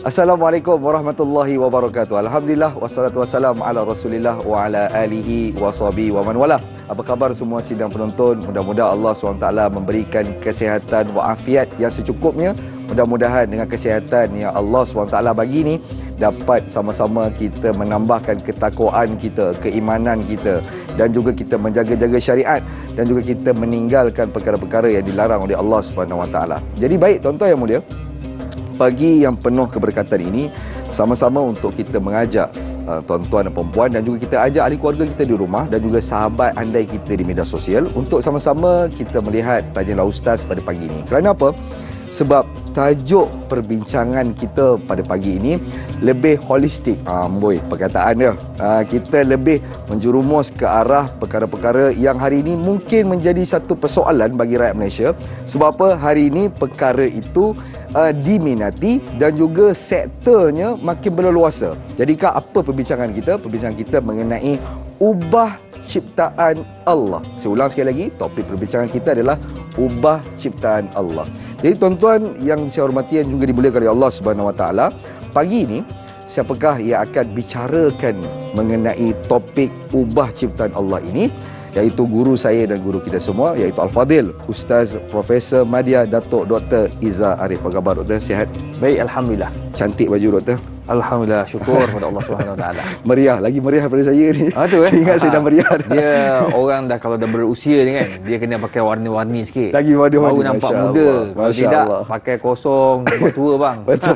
Assalamualaikum warahmatullahi wabarakatuh. Alhamdulillah wassalatu wassalamu ala Rasulillah wa ala alihi wa sahbihi wa man wala. Apa khabar semua sidang penonton? Mudah-mudahan Allah SWT memberikan kesihatan walafiat yang secukupnya. Mudah-mudahan dengan kesihatan yang Allah SWT bagi ni dapat sama-sama kita menambahkan ketakwaan kita, keimanan kita, dan juga kita menjaga-jaga syariat, dan juga kita meninggalkan perkara-perkara yang dilarang oleh Allah SWT. Jadi baik tuan-tuan yang mulia, pagi yang penuh keberkatan ini sama-sama untuk kita mengajak tuan-tuan dan perempuan, dan juga kita ajak ahli keluarga kita di rumah dan juga sahabat andai kita di media sosial untuk sama-sama kita melihat Tanyalah Ustaz pada pagi ini. Kerana apa? Sebab tajuk perbincangan kita pada pagi ini lebih holistik. Perkataan dia. Kita lebih menjerumus ke arah perkara-perkara yang hari ini mungkin menjadi satu persoalan bagi rakyat Malaysia. Sebab apa? Hari ini perkara itu diminati dan juga sektornya makin berleluasa. Jadikah apa perbincangan kita? Perbincangan kita mengenai ubah ciptaan Allah. Saya ulang sekali lagi, topik perbincangan kita adalah ubah ciptaan Allah. Jadi tuan-tuan yang saya hormati dan juga dimuliakan oleh Allah Subhanahu Wa Taala, pagi ini siapakah yang akan bicarakan mengenai topik ubah ciptaan Allah ini? Iaitu guru saya dan guru kita semua, iaitu Al-Fadil Ustaz Profesor Madya Datuk Dr. Iza Arif. Apa khabar Dr? Sihat? Baik, alhamdulillah. Cantik baju Dr. Alhamdulillah, syukur kepada Allah Subhanahu Wa Taala. Meriah, lagi meriah daripada saya ni. Saya ingat saya dah meriah dah. Dia orang dah kalau dah berusia ni kan, dia kena pakai warna-warni sikit. Lagi warna-warni. Baru nampak muda. Kalau tidak pakai kosong, nampak tua bang. Betul.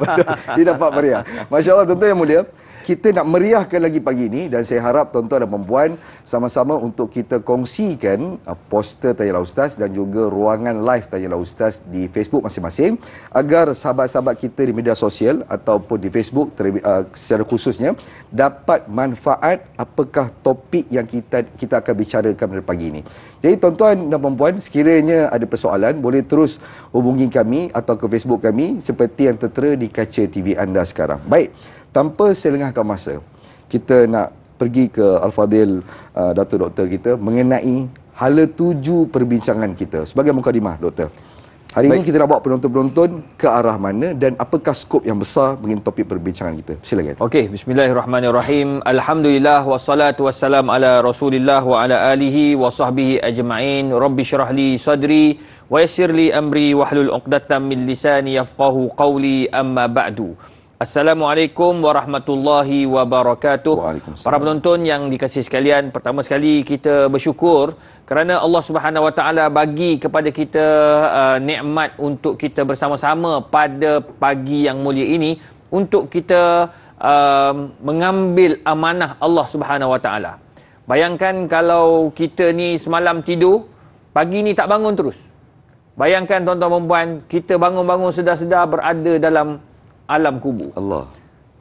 Dia dapat meriah. Masya-Allah tuan-tuan yang mulia. Kita nak meriahkan lagi pagi ini, dan saya harap tuan-tuan dan perempuan sama-sama untuk kita kongsikan poster Tanyalah Ustaz dan juga ruangan live Tanyalah Ustaz di Facebook masing-masing, agar sahabat-sahabat kita di media sosial ataupun di Facebook secara khususnya dapat manfaat apakah topik yang kita akan bicarakan pada pagi ini. Jadi tuan-tuan dan perempuan, sekiranya ada persoalan boleh terus hubungi kami atau ke Facebook kami seperti yang tertera di kaca TV anda sekarang. Baik, tanpa selengahkan masa, kita nak pergi ke Al-Fadil Datuk Doktor kita mengenai hala tuju perbincangan kita. Sebagai mukadimah Doktor, hari ini kita nak bawa penonton-penonton ke arah mana dan apakah skop yang besar mengenai topik perbincangan kita? Silakan. Okey, bismillahirrahmanirrahim. Alhamdulillah wassalatu wassalam ala Rasulillah wa ala alihi wa sahbihi ajma'in. Rabbi syrah li sadri wa yassir li amri wahlul 'uqdatam min lisani yafqahu qawli, amma ba'du. Assalamualaikum warahmatullahi wabarakatuh. Para penonton yang dikasihi sekalian, pertama sekali kita bersyukur kerana Allah Subhanahu Wa Taala bagi kepada kita nikmat untuk kita bersama-sama pada pagi yang mulia ini untuk kita mengambil amanah Allah Subhanahu Wa Taala. Bayangkan kalau kita ni semalam tidur, pagi ni tak bangun terus. Bayangkan tuan-tuan dan puan, kita bangun-bangun sedar-sedar berada dalam alam kubur. Allah.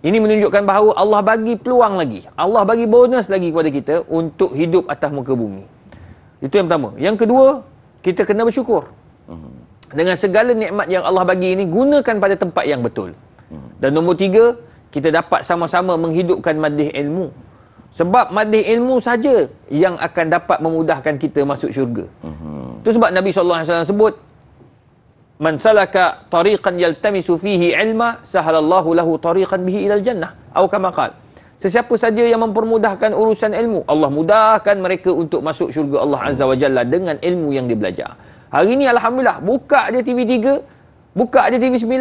Ini menunjukkan bahawa Allah bagi peluang lagi. Allah bagi bonus lagi kepada kita untuk hidup atas muka bumi. Itu yang pertama. Yang kedua, kita kena bersyukur. Dengan segala nikmat yang Allah bagi ini, gunakan pada tempat yang betul. Dan nombor tiga, kita dapat sama-sama menghidupkan madih ilmu. Sebab madih ilmu saja yang akan dapat memudahkan kita masuk syurga. Itu sebab Nabi SAW sebut, Man salaka tariqan yaltamisu fihi ilma sahalallahu lahu tariqan bihi ilal jannah, atau kama qala. Sesiapa saja yang mempermudahkan urusan ilmu, Allah mudahkan mereka untuk masuk syurga Allah Azza wa Jalla dengan ilmu yang dia belajar. Hari ini alhamdulillah, buka dia TV3, buka dia TV9,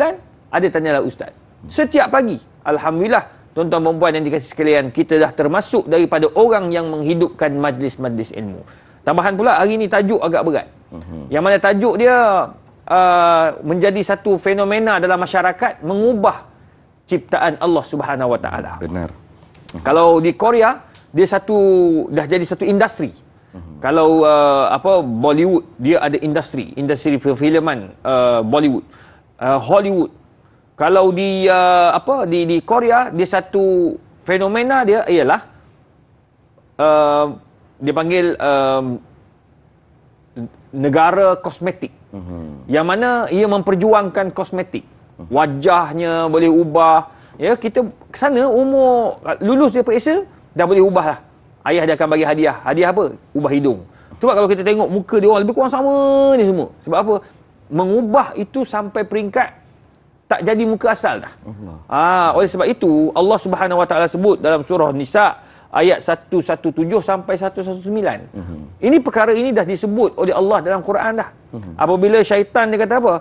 ada Tanyalah Ustaz. Setiap pagi, alhamdulillah, tuan-tuan dan puan yang dikasihi sekalian, kita dah termasuk daripada orang yang menghidupkan majlis-majlis ilmu. Tambahan pula, hari ini tajuk agak berat. Yang mana tajuk dia menjadi satu fenomena dalam masyarakat, mengubah ciptaan Allah Subhanahu Wa Taala. Benar. Kalau di Korea, dia dah jadi satu industri. Kalau Bollywood, dia ada industri perfilman Bollywood, Hollywood. Kalau di Korea, dia satu fenomena dia ialah dia panggil negara kosmetik. Yang mana ia memperjuangkan kosmetik. Wajahnya boleh ubah. Ya, kita ke sana umur lulus dia periksa, dah boleh ubah lah. Ayah dia akan bagi hadiah. Hadiah apa? Ubah hidung. Sebab kalau kita tengok muka dia orang lebih kurang sama ni semua. Sebab apa? Mengubah itu sampai peringkat tak jadi muka asal dah. Allah. Oleh sebab itu Allah Subhanahu Wa Taala sebut dalam surah Nisa ayat 117 sampai 119. Ini perkara ini dah disebut oleh Allah dalam Quran dah. Apabila syaitan dia kata apa?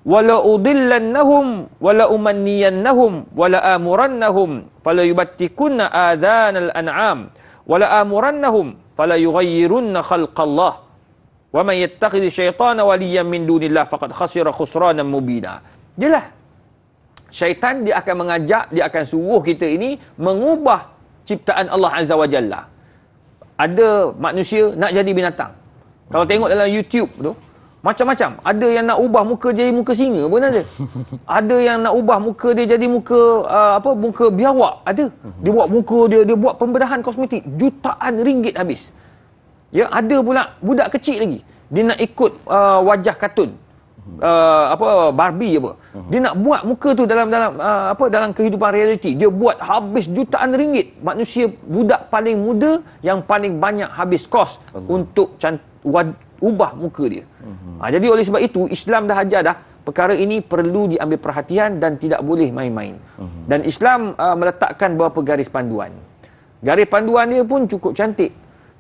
Wala udillannahum wala umanniyannahum wala amurannahum fala yubattikunna adhanal an'am wala amurannahum fala yughayyirunna khalqallah wa man yattakhidhi syaitana waliyan min dunillah faqad khasira khusranan mubina. Jelas syaitan dia akan mengajak, dia akan suruh kita ini mengubah ciptaan Allah Azza wa Jalla. Ada manusia nak jadi binatang. Kalau tengok dalam YouTube tu, macam-macam. Ada yang nak ubah muka jadi muka singa pun ada. Ada yang nak ubah muka dia jadi muka muka biawak, ada. Dia buat muka dia buat pembedahan kosmetik, jutaan ringgit habis. Ya, ada pula budak kecil lagi. Dia nak ikut wajah kartun. Barbie apa. Dia nak buat muka tu dalam kehidupan realiti. Dia buat habis jutaan ringgit. Manusia budak paling muda yang paling banyak habis kos untuk ubah muka dia. Jadi oleh sebab itu Islam dah ajar dah perkara ini perlu diambil perhatian dan tidak boleh main-main. Dan Islam meletakkan beberapa garis panduan. Garis panduan dia pun cukup cantik.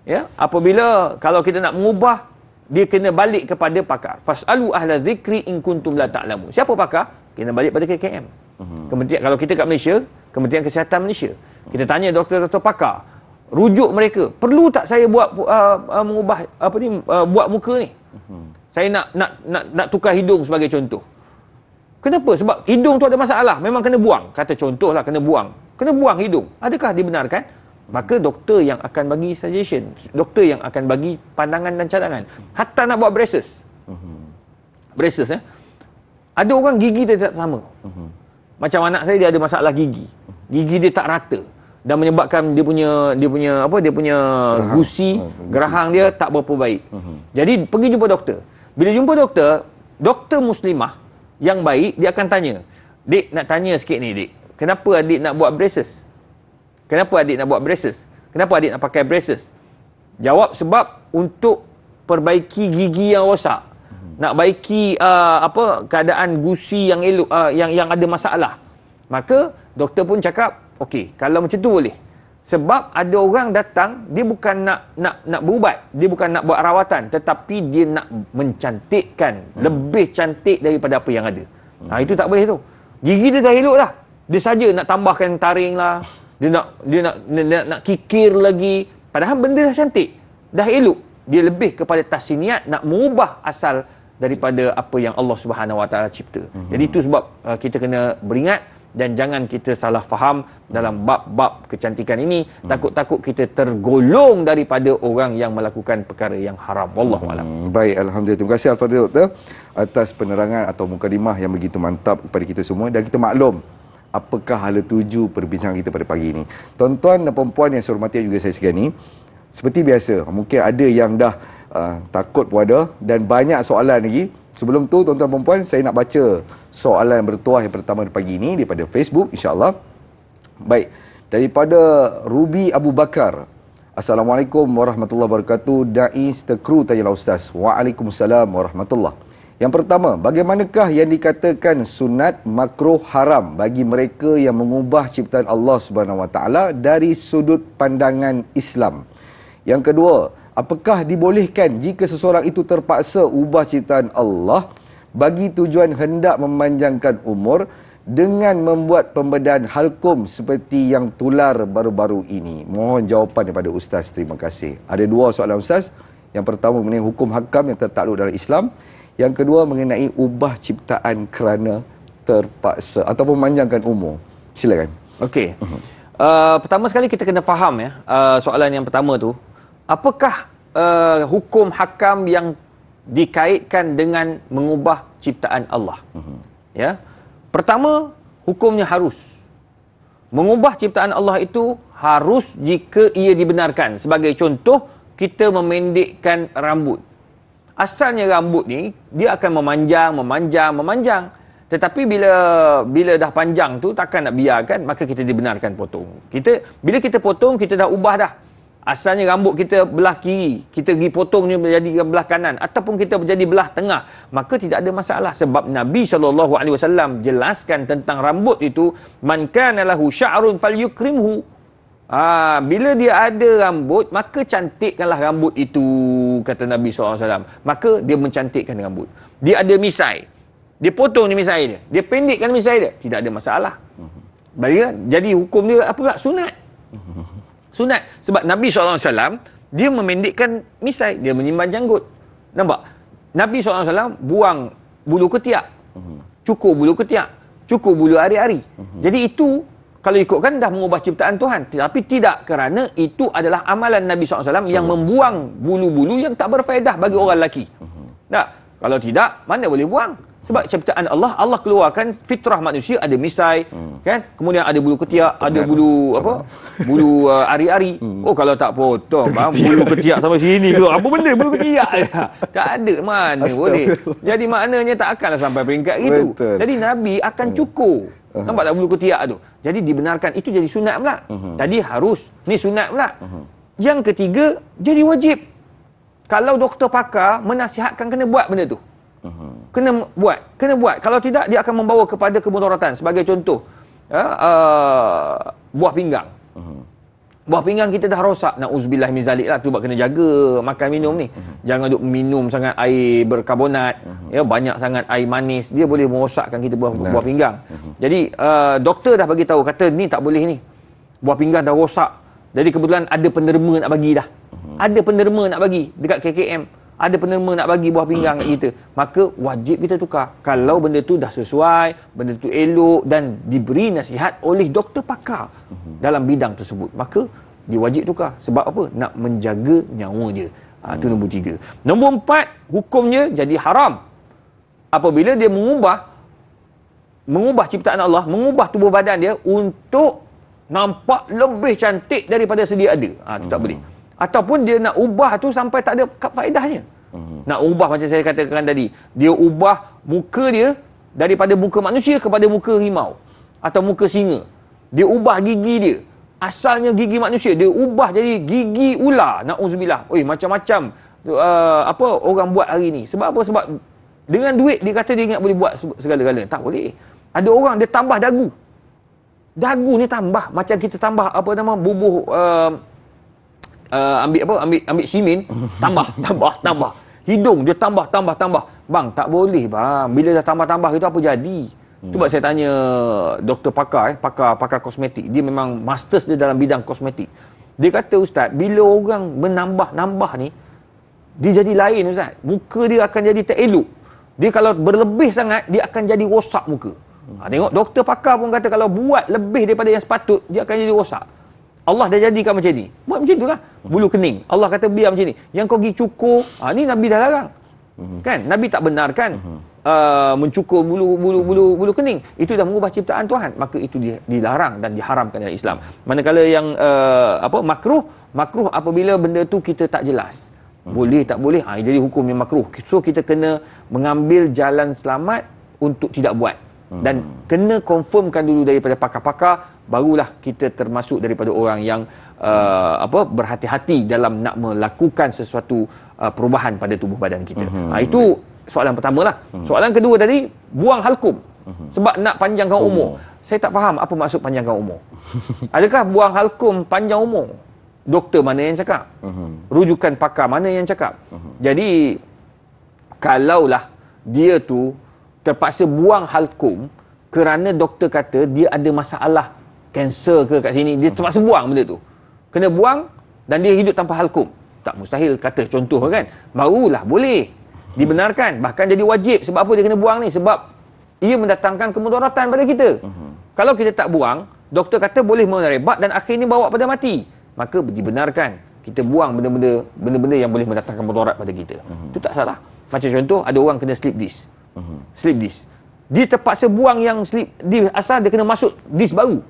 Ya, apabila kalau kita nak mengubah, dia kena balik kepada pakar. Fasalu ahla zikri in kuntum la ta'lamun. Siapa pakar? Kena balik pada KKM. Kementerian, kalau kita kat Malaysia, Kementerian Kesihatan Malaysia. Kita tanya doktor-doktor pakar, rujuk mereka. Perlu tak saya buat mengubah buat muka ni? Saya nak tukar hidung sebagai contoh. Kenapa? Sebab hidung tu ada masalah, memang kena buang. Kata contohlah kena buang. Kena buang hidung. Adakah dibenarkan? Maka doktor yang akan bagi suggestion, doktor yang akan bagi pandangan dan cadangan. Hatta nak buat braces. Braces ada orang gigi dia tak sama. Macam anak saya, dia ada masalah gigi. Gigi dia tak rata dan menyebabkan dia punya gusi, gerahang dia tak berapa baik. Jadi pergi jumpa doktor. Bila jumpa doktor, doktor muslimah yang baik, dia akan tanya, "Dik, nak tanya sikit ni, Dik. Kenapa adik nak buat braces? Kenapa adik nak buat braces? Kenapa adik nak pakai braces?" Jawab, sebab untuk perbaiki gigi yang rosak. Nak baiki keadaan gusi yang elok, yang ada masalah. Maka doktor pun cakap, okey, kalau macam tu boleh. Sebab ada orang datang, dia bukan nak berubat, dia bukan nak buat rawatan, tetapi dia nak mencantikkan, lebih cantik daripada apa yang ada. Itu tak boleh tu. Gigi dia dah elok dah. Dia saja nak tambahkan taring lah. Dia nak kikir lagi. Padahal benda dah cantik, dah elok. Dia lebih kepada tahsiniat, nak mengubah asal daripada apa yang Allah Subhanahu Wa Taala cipta. Jadi itu sebab kita kena beringat dan jangan kita salah faham dalam bab-bab kecantikan ini. Takut-takut kita tergolong daripada orang yang melakukan perkara yang haram. Wallahu a'lam. Baik, alhamdulillah. Terima kasih Al-Fadhil Doktor atas penerangan atau mukadimah yang begitu mantap kepada kita semua, dan kita maklum apakah hala tuju perbincangan kita pada pagi ini. Tuan-tuan dan puan-puan yang saya hormati juga saya segani, seperti biasa, mungkin ada yang dah takut pun ada, dan banyak soalan lagi. Sebelum tu, tuan-tuan dan puan-puan, saya nak baca soalan bertuah yang pertama pagi ini daripada Facebook, insya-Allah. Baik, daripada Ruby Abu Bakar. Assalamualaikum warahmatullahi wabarakatuh. Dai Stekru tanyalah Ustaz. Waalaikumsalam warahmatullahi. Yang pertama, bagaimanakah yang dikatakan sunat, makruh, haram bagi mereka yang mengubah ciptaan Allah Subhanahu Wa Taala dari sudut pandangan Islam? Yang kedua, apakah dibolehkan jika seseorang itu terpaksa ubah ciptaan Allah bagi tujuan hendak memanjangkan umur dengan membuat pembedahan halkum seperti yang tular baru-baru ini? Mohon jawapan daripada Ustaz. Terima kasih. Ada dua soalan Ustaz. Yang pertama mengenai hukum hakam yang tertakluk dalam Islam. Yang kedua mengenai ubah ciptaan kerana terpaksa ataupun memanjangkan umur. Silakan. Okey. Pertama sekali kita kena faham soalan yang pertama tu. Apakah hukum hakam yang dikaitkan dengan mengubah ciptaan Allah? Ya. Pertama, hukumnya harus. Mengubah ciptaan Allah itu harus jika ia dibenarkan. Sebagai contoh, kita memendekkan rambut. Asalnya rambut ni dia akan memanjang. Tetapi bila dah panjang tu takkan nak biarkan, maka kita dibenarkan potong. Bila kita potong, kita dah ubah dah. Asalnya rambut kita belah kiri, kita pergi potongnya menjadi belah kanan ataupun kita menjadi belah tengah, maka tidak ada masalah sebab Nabi SAW jelaskan tentang rambut itu, man kana lahu sya'run falyukrimhu. Bila dia ada rambut, maka cantikkanlah rambut itu, kata Nabi SAW. Maka dia mencantikkan rambut. Dia ada misai, dia potong ni misai dia, dia pendekkan misai dia, tidak ada masalah. Jadi hukum dia apa pula? Sunat. Sunat. Sebab Nabi SAW, dia memendekkan misai, dia menyimpan janggut. Nampak? Nabi SAW buang bulu ketiak, cukur bulu ketiak, cukur bulu ari-ari. Jadi itu, kalau ikutkan dah mengubah ciptaan Tuhan. Tapi tidak, kerana itu adalah amalan Nabi SAW yang membuang bulu-bulu yang tak berfaedah bagi orang lelaki. Tak? Kalau tidak, mana boleh buang? Sebab ciptaan Allah, Allah keluarkan fitrah manusia, ada misai, kan? Kemudian ada bulu ketiak, ada bulu apa? Bulu ari-ari. Oh, kalau tak potong, bang, bulu ketiak sampai sini ke? Apa benda bulu ketiak? Tak ada, mana boleh. Jadi maknanya tak akanlah sampai peringkat gitu. Jadi Nabi akan cukur. Nampak tak bulu ketiak tu? Jadi dibenarkan, itu jadi sunat pula. Tadi harus, ni sunat pula. Yang ketiga, jadi wajib. Kalau doktor pakar menasihatkan kena buat benda tu. Kena buat. Kalau tidak, dia akan membawa kepada kemudaratan. Sebagai contoh, buah pinggang. Buah pinggang kita dah rosak. Na'udzubillah min zalik lah. Tu buat kena jaga makan minum ni. Jangan duk minum sangat air berkarbonat. Banyak sangat air manis. Dia boleh merosakkan kita buah pinggang. Jadi doktor dah bagi tahu, kata ni tak boleh ni. Buah pinggang dah rosak. Jadi kebetulan ada penderma nak bagi dah. Ada penderma nak bagi dekat KKM. Ada penerima nak bagi buah pinggang kat kita, maka wajib kita tukar. Kalau benda tu dah sesuai, benda tu elok dan diberi nasihat oleh doktor pakar dalam bidang tersebut, maka dia wajib tukar. Sebab apa? Nak menjaga nyawa dia. Itu nombor 3. Nombor 4, hukumnya jadi haram apabila dia mengubah ciptaan Allah, mengubah tubuh badan dia untuk nampak lebih cantik daripada sedia ada. Itu tak boleh. Ataupun dia nak ubah tu sampai tak ada faedahnya. Nak ubah macam saya katakan tadi, dia ubah muka dia daripada muka manusia kepada muka rimau atau muka singa. Dia ubah gigi dia, asalnya gigi manusia, dia ubah jadi gigi ular. Na'udzubillah. Macam-macam apa orang buat hari ni. Sebab apa? Sebab dengan duit dia kata dia ingat boleh buat segala-galanya. Tak boleh. Ada orang dia tambah dagu. Dagu ni tambah macam kita tambah apa nama bubuh ambil simen, tambah. Hidung dia tambah. Bang, tak boleh bang. Bila dah tambah itu apa jadi? Sebab saya tanya doktor pakar kosmetik. Dia memang masters dia dalam bidang kosmetik. Dia kata, Ustaz, bila orang menambah ni, dia jadi lain, Ustaz. Muka dia akan jadi tak elok. Dia kalau berlebih sangat, dia akan jadi rosak muka. Tengok, doktor pakar pun kata kalau buat lebih daripada yang sepatut, dia akan jadi rosak. Allah dah jadikan macam ni. Buat macam itulah. Bulu kening. Allah kata biar macam ni. Yang kau pergi cukur, ni Nabi dah larang. Kan? Nabi tak benarkan mencukur bulu kening. Itu dah mengubah ciptaan Tuhan. Maka itu dilarang dan diharamkan dalam Islam. Manakala yang makruh apabila benda tu kita tak jelas. Boleh tak boleh, jadi hukumnya makruh. So kita kena mengambil jalan selamat untuk tidak buat. Dan kena confirmkan dulu daripada pakar-pakar, barulah kita termasuk daripada orang yang berhati-hati dalam nak melakukan sesuatu perubahan pada tubuh badan kita. Itu soalan pertama lah. Soalan kedua tadi, buang halkum. Sebab nak panjangkan umur. Saya tak faham apa maksud panjangkan umur. Adakah buang halkum panjang umur? Doktor mana yang cakap? Rujukan pakar mana yang cakap? Jadi kalaulah dia tu terpaksa buang halkum kerana doktor kata dia ada masalah kanser ke kat sini, dia terpaksa buang benda tu. Kena buang dan dia hidup tanpa halkum. Tak mustahil kata contoh kan. Barulah boleh dibenarkan, bahkan jadi wajib. Sebab apa dia kena buang ni? Sebab ia mendatangkan kemudaratan pada kita. Kalau kita tak buang, doktor kata boleh merebat dan akhirnya bawa pada mati. Maka dibenarkan kita buang benda-benda yang boleh mendatangkan mudarat pada kita. Itu tak salah. Macam contoh, ada orang kena slip disc. Slip disc. Dia terpaksa buang yang slip disc, asal dia kena masuk disc baru.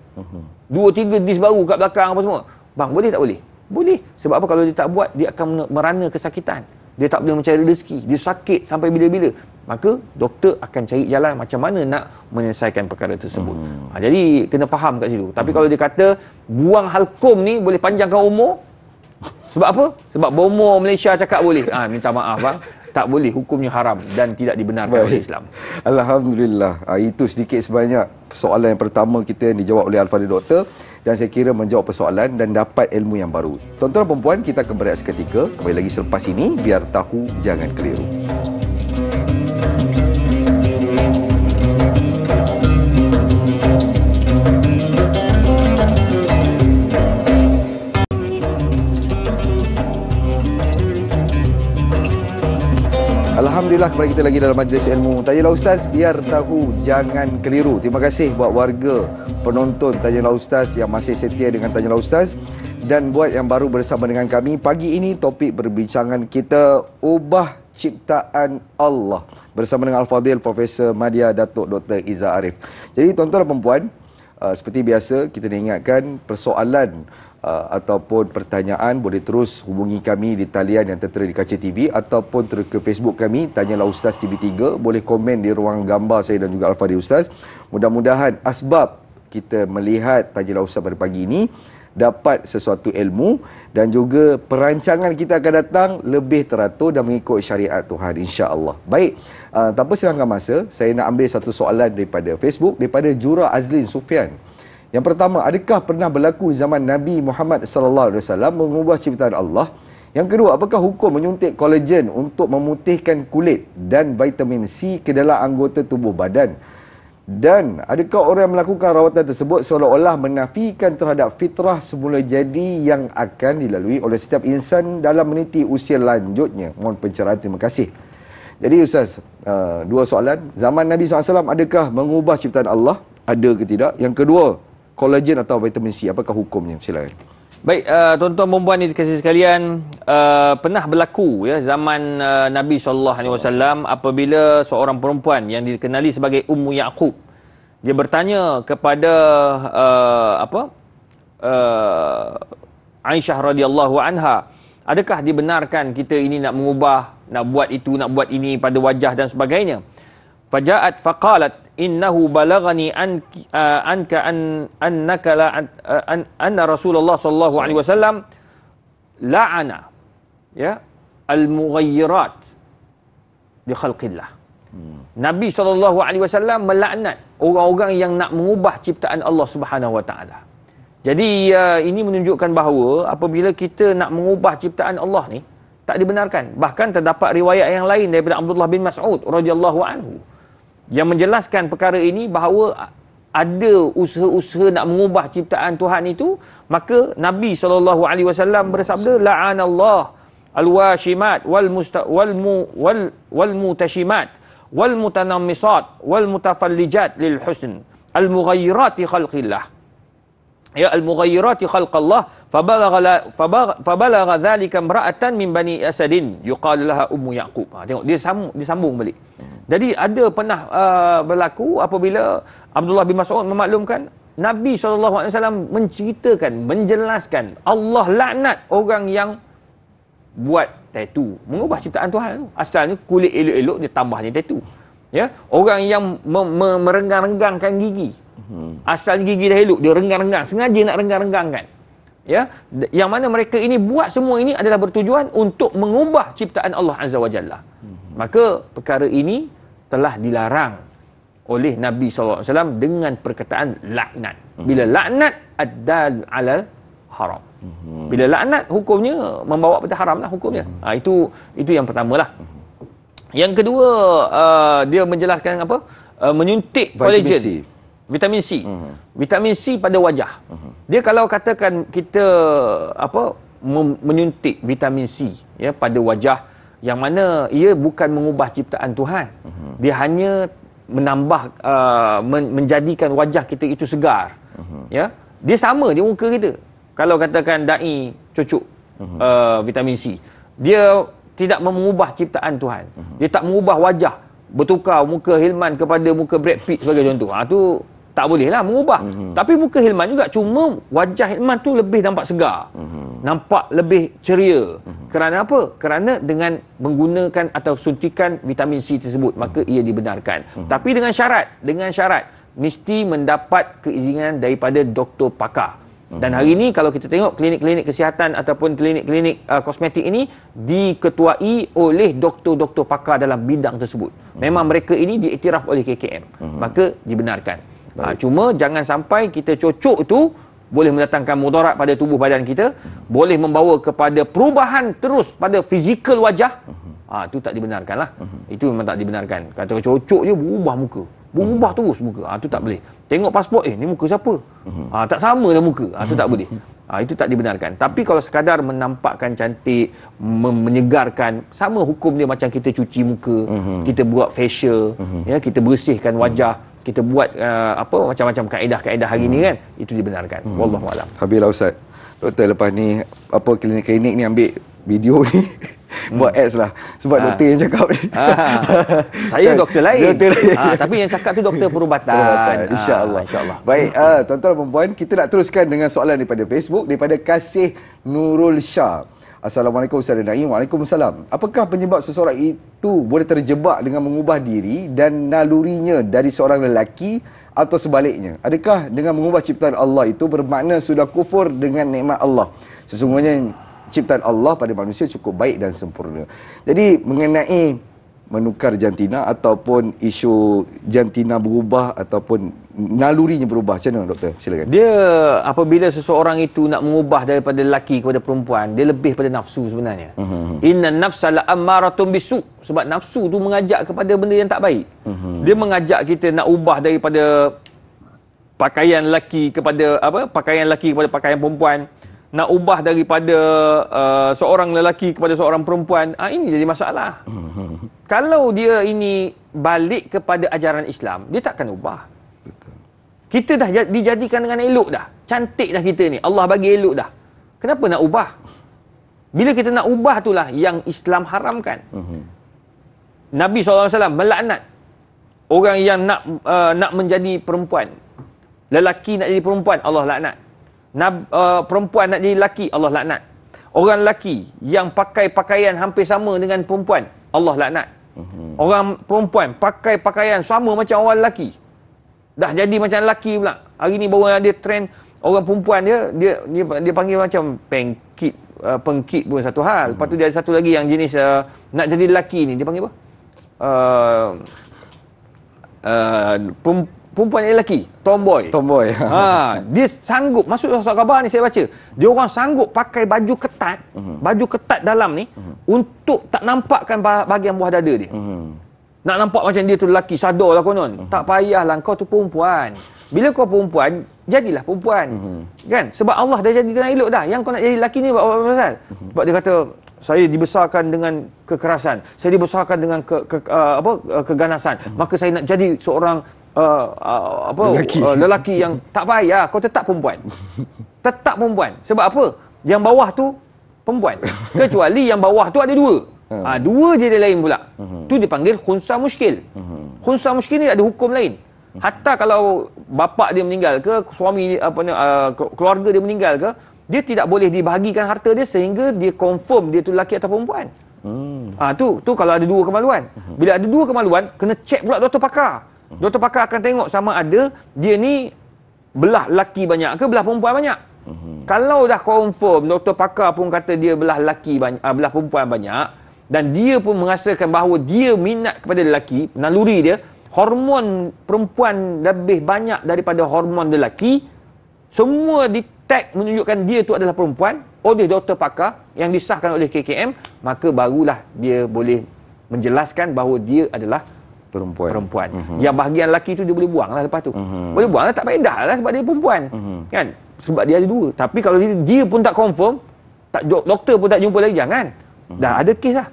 2-3 disc baru kat belakang apa semua. Bang, boleh tak boleh? Boleh. Sebab apa? Kalau dia tak buat, dia akan merana kesakitan. Dia tak boleh mencari rezeki. Dia sakit sampai bila-bila. Maka doktor akan cari jalan macam mana nak menyelesaikan perkara tersebut. Jadi kena faham kat situ. Tapi kalau dia kata buang halkum ni boleh panjangkan umur, Sebab apa? Sebab bomo Malaysia cakap boleh. Minta maaf bang, tak boleh, hukumnya haram dan tidak dibenarkan oleh Islam. Alhamdulillah. Itu sedikit sebanyak soalan yang pertama kita yang dijawab oleh Al-Fadhil Doktor, dan saya kira menjawab persoalan dan dapat ilmu yang baru. Tuan-tuan dan puan, kita akan berehat seketika. Kembali lagi selepas ini, biar tahu jangan keliru. Alhamdulillah, kembali kita lagi dalam majlis ilmu Tanyalah Ustaz, biar tahu jangan keliru. Terima kasih buat warga penonton Tanyalah Ustaz yang masih setia dengan Tanyalah Ustaz, dan buat yang baru bersama dengan kami. Pagi ini topik perbincangan kita ubah ciptaan Allah bersama dengan Al-Fadhil Profesor Madya Datuk Dr. Iza Arif. Jadi tuan-tuan dan puan, seperti biasa kita diingatkan persoalan ataupun pertanyaan boleh terus hubungi kami di talian yang tertera di kaca TV ataupun terus ke Facebook kami Tanyalah Ustaz TV3. Boleh komen di ruang gambar saya dan juga Al-Fadhil Ustaz. Mudah-mudahan asbab kita melihat Tanyalah Ustaz pada pagi ini dapat sesuatu ilmu, dan juga perancangan kita akan datang lebih teratur dan mengikut syariat Tuhan, insya-Allah. Baik, tanpa selangkan masa, saya nak ambil satu soalan daripada Facebook, daripada Jura Azlin Sufian. Yang pertama, adakah pernah berlaku zaman Nabi Muhammad sallallahu alaihi wasallam mengubah ciptaan Allah? Yang kedua, apakah hukum menyuntik kolagen untuk memutihkan kulit dan vitamin C ke dalam anggota tubuh badan? Dan adakah orang yang melakukan rawatan tersebut seolah-olah menafikan terhadap fitrah semula jadi yang akan dilalui oleh setiap insan dalam meniti usia lanjutnya? Mohon pencerahan, terima kasih. Jadi Ustaz, dua soalan. Zaman Nabi SAW adakah mengubah ciptaan Allah? Ada ke tidak? Yang kedua, kolagen atau vitamin C, apakah hukumnya? Silakan. Baik, tuan-tuan dan puan yang dikasihi sekalian, pernah berlaku ya zaman Nabi SAW apabila seorang perempuan yang dikenali sebagai Ummu Yaqub, dia bertanya kepada Aisyah radhiyallahu anha, adakah dibenarkan kita ini nak mengubah, nak buat itu, nak buat ini pada wajah dan sebagainya? Faja'at faqalat innahu balagani anka annaka anna Rasulullah sallallahu alaihi wasallam la'ana ya al-mughayyirat bi khalqillah. Nabi sallallahu alaihi wasallam melaknat orang-orang yang nak mengubah ciptaan Allah Subhanahu wa taala. Jadi ini menunjukkan bahawa apabila kita nak mengubah ciptaan Allah ni tak dibenarkan. Bahkan terdapat riwayat yang lain daripada Abdullah bin Mas'ud radhiyallahu anhu yang menjelaskan perkara ini, bahawa ada usaha-usaha nak mengubah ciptaan Tuhan itu, maka Nabi SAW bersabda, la'anallah al-washimat wal-mutashimat wal-mutanammisat wal-mutafallijat lil husn al-mughayyirati khalqillah. Ya, al-mughayyirati khalqallah fabalagha dhalika imra'atan min bani asadin yuqal laha Ummu Yaqub. Tengok dia sambung balik. Jadi ada pernah berlaku apabila Abdullah bin Mas'ud memaklumkan Nabi SAW menceritakan, menjelaskan Allah laknat orang yang buat tattoo, mengubah ciptaan Tuhan tu. Asalnya kulit elok-elok, dia tambahnya tattoo. Ya, orang yang merenggang-renggangkan gigi. Asalnya gigi dah elok, dia renggang-renggang, sengaja nak renggang-renggangkan. Ya, yang mana mereka ini buat semua ini adalah bertujuan untuk mengubah ciptaan Allah Azza wa Jalla. Maka perkara ini telah dilarang oleh Nabi SAW dengan perkataan laknat. Bila laknat ad-dal alal haram. Bila laknat hukumnya membawa pada haram lah hukumnya. Itu yang pertamalah. Yang kedua, dia menjelaskan apa? Menyuntik kolagen. Vitamin C. Vitamin C pada wajah. Dia kalau katakan kita menyuntik vitamin C ya pada wajah, yang mana ia bukan mengubah ciptaan Tuhan. Dia hanya menambah menjadikan wajah kita itu segar. Ya. Dia sama di muka kita. Kalau katakan dai cucuk vitamin C, dia tidak mengubah ciptaan Tuhan. Dia tak mengubah wajah, bertukar muka Hilman kepada muka Brad Pitt sebagai contoh. Tu tak boleh lah mengubah. Tapi muka Hilman juga, cuma wajah Hilman tu lebih nampak segar. Nampak lebih ceria. Kerana apa? Kerana dengan menggunakan atau suntikan vitamin C tersebut, maka ia dibenarkan. Tapi dengan syarat mesti mendapat keizinan daripada doktor pakar. Dan hari ini kalau kita tengok klinik-klinik kesihatan ataupun klinik-klinik kosmetik ini diketuai oleh doktor-doktor pakar dalam bidang tersebut. Memang mereka ini diiktiraf oleh KKM. Maka dibenarkan. Cuma jangan sampai kita cocok tu boleh mendatangkan mudarat pada tubuh badan kita, boleh membawa kepada perubahan terus pada fizikal wajah. Itu tak dibenarkan lah. Itu memang tak dibenarkan. Kata cocok je berubah muka. Berubah terus muka. Itu tak boleh. Tengok pasport, ni muka siapa? Tak sama dah muka. Itu tak boleh. Itu tak dibenarkan. Tapi kalau sekadar menampakkan cantik, menyegarkan, sama hukum dia macam kita cuci muka, kita buat facial, ya, kita bersihkan wajah, kita buat macam-macam kaedah-kaedah hari ni kan, itu dibenarkan. Wallahualam. Habislah Ustaz. Doktor lepas ni klinik-klinik ni ambil video ni buat ads lah sebab doktor yang cakap ni. Saya doktor lain. Tapi yang cakap tu doktor perubatan. InsyaAllah. Baik, tuan-tuan dan puan, kita nak teruskan dengan soalan daripada Facebook, daripada Kasih Nurul Shah. Assalamualaikum Ustaz Naim. Waalaikumsalam. Apakah penyebab seseorang itu boleh terjebak dengan mengubah diri dan nalurinya dari seorang lelaki atau sebaliknya? Adakah dengan mengubah ciptaan Allah itu bermakna sudah kufur dengan nikmat Allah? Sesungguhnya ciptaan Allah pada manusia cukup baik dan sempurna. Jadi mengenai menukar jantina ataupun isu jantina berubah ataupun nalurinya berubah, macam mana doktor? Silakan. Dia apabila seseorang itu nak mengubah daripada lelaki kepada perempuan, dia lebih pada nafsu sebenarnya. Inna nafsa la'ammaratun bisu. Sebab nafsu tu mengajak kepada benda yang tak baik. Dia mengajak kita nak ubah daripada pakaian lelaki kepada pakaian lelaki kepada pakaian perempuan. Nak ubah daripada seorang lelaki kepada seorang perempuan, ini jadi masalah. Kalau dia ini balik kepada ajaran Islam, dia takkan ubah. Betul. Kita dah dijadikan dengan elok dah. Cantik dah kita ni. Allah bagi elok dah. Kenapa nak ubah? Bila kita nak ubah itulah yang Islam haramkan. Nabi SAW melaknat orang yang nak menjadi perempuan. Lelaki nak jadi perempuan, Allah laknat. Perempuan nak jadi lelaki, Allah laknat. Orang lelaki yang pakai pakaian hampir sama dengan perempuan, Allah laknat. Orang perempuan pakai pakaian sama macam orang lelaki, dah jadi macam lelaki pula. Hari ni baru ada trend orang perempuan dia panggil macam pengkit pun satu hal. Lepas tu dia ada satu lagi yang jenis nak jadi lelaki ni, dia panggil apa? Perempuan yang lelaki, tomboy. Dia sanggup, masuk surat khabar ni saya baca, dia orang sanggup pakai baju ketat dalam ni untuk tak nampakkan bahagian buah dada dia. Nak nampak macam dia tu lelaki, sadar lah konon. Tak payahlah, kau tu perempuan. Bila kau perempuan, jadilah perempuan. Kan? Sebab Allah dah jadikan elok dah. Yang kau nak jadi lelaki ni buat apa pasal? Sebab dia kata, saya dibesarkan dengan kekerasan, saya dibesarkan dengan keganasan, maka saya nak jadi seorang lelaki yang tak payah, kau tetap perempuan. Tetap perempuan. Sebab apa? Yang bawah tu perempuan. Kecuali yang bawah tu ada dua. Dua je dia lain pula. Tu dipanggil khunsa muskil. Khunsa muskil ni ada hukum lain. Hatta kalau bapa dia meninggal ke, suami keluarga dia meninggal ke, dia tidak boleh dibahagikan harta dia sehingga dia confirm dia tu lelaki atau perempuan. Tu kalau ada dua kemaluan. Bila ada dua kemaluan, kena cek pula doktor pakar. Doktor pakar akan tengok sama ada dia ni belah lelaki banyak ke belah perempuan banyak. Kalau dah confirm, doktor pakar pun kata dia belah lelaki banyak, belah perempuan banyak, dan dia pun merasakan bahawa dia minat kepada lelaki, naluri dia, hormon perempuan lebih banyak daripada hormon lelaki, semua tag menunjukkan dia tu adalah perempuan oleh doktor pakar yang disahkan oleh KKM, maka barulah dia boleh menjelaskan bahawa dia adalah perempuan. Yang bahagian lelaki tu dia boleh buang lah lepas tu. Boleh buang lah, tak payah lah sebab dia perempuan. Kan? Sebab dia ada dua. Tapi kalau dia pun tak confirm, doktor pun tak jumpa lagi, jangan. Dah ada kes lah.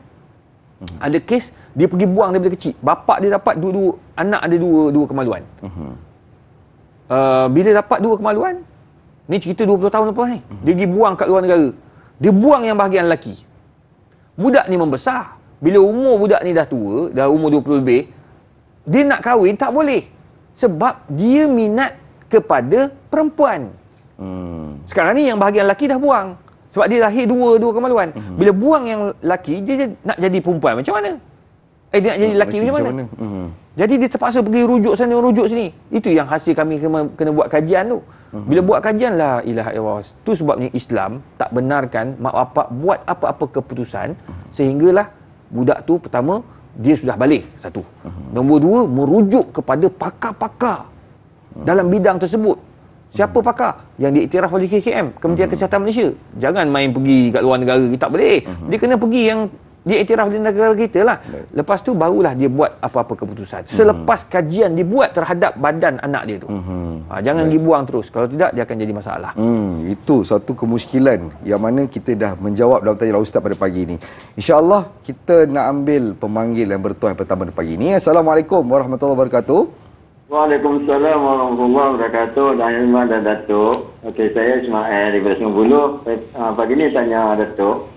Ada kes, dia pergi buang daripada kecil. Bapak dia dapat dua anak ada dua kemaluan. Bila dapat dua kemaluan, ni cerita 20 tahun lepas ni, dia pergi buang kat luar negara. Dia buang yang bahagian lelaki. Budak ni membesar. Bila umur budak ni dah tua, dah umur 20 lebih, dia nak kahwin tak boleh. Sebab dia minat kepada perempuan. Sekarang ni yang bahagian lelaki dah buang. Sebab dia lahir dua kemaluan. Bila buang yang lelaki, dia nak jadi perempuan macam mana? Dia nak jadi lelaki macam mana? Jadi dia terpaksa pergi rujuk sana, rujuk sini. Itu yang hasil kami kena buat kajian tu. Bila buat kajian, la ilaha illallah. Tu sebabnya Islam tak benarkan mak bapak buat apa-apa keputusan sehinggalah budak tu pertama dia sudah balik, satu. Nombor dua, merujuk kepada pakar-pakar dalam bidang tersebut. Siapa pakar? Yang diiktiraf oleh KKM, Kementerian Kesihatan Malaysia. Jangan main pergi kat luar negara, tak boleh. Dia kena pergi yang diiktiraf di negara kita lah. Lepas tu barulah dia buat apa-apa keputusan. Selepas kajian dibuat terhadap badan anak dia tu. Jangan dibuang terus. Kalau tidak, dia akan jadi masalah. Itu satu kemuskilan yang mana kita dah menjawab dalam tanya Ustaz pada pagi ini. InsyaAllah kita nak ambil pemanggil yang bertuah yang pertama pada pagi ini. Assalamualaikum warahmatullahi wabarakatuh. Waalaikumsalam warahmatullahi wabarakatuh. Dan Ilman dan Datuk. Okey, saya Ismail daripada Sungai Buloh. Pagi ni tanya Datuk.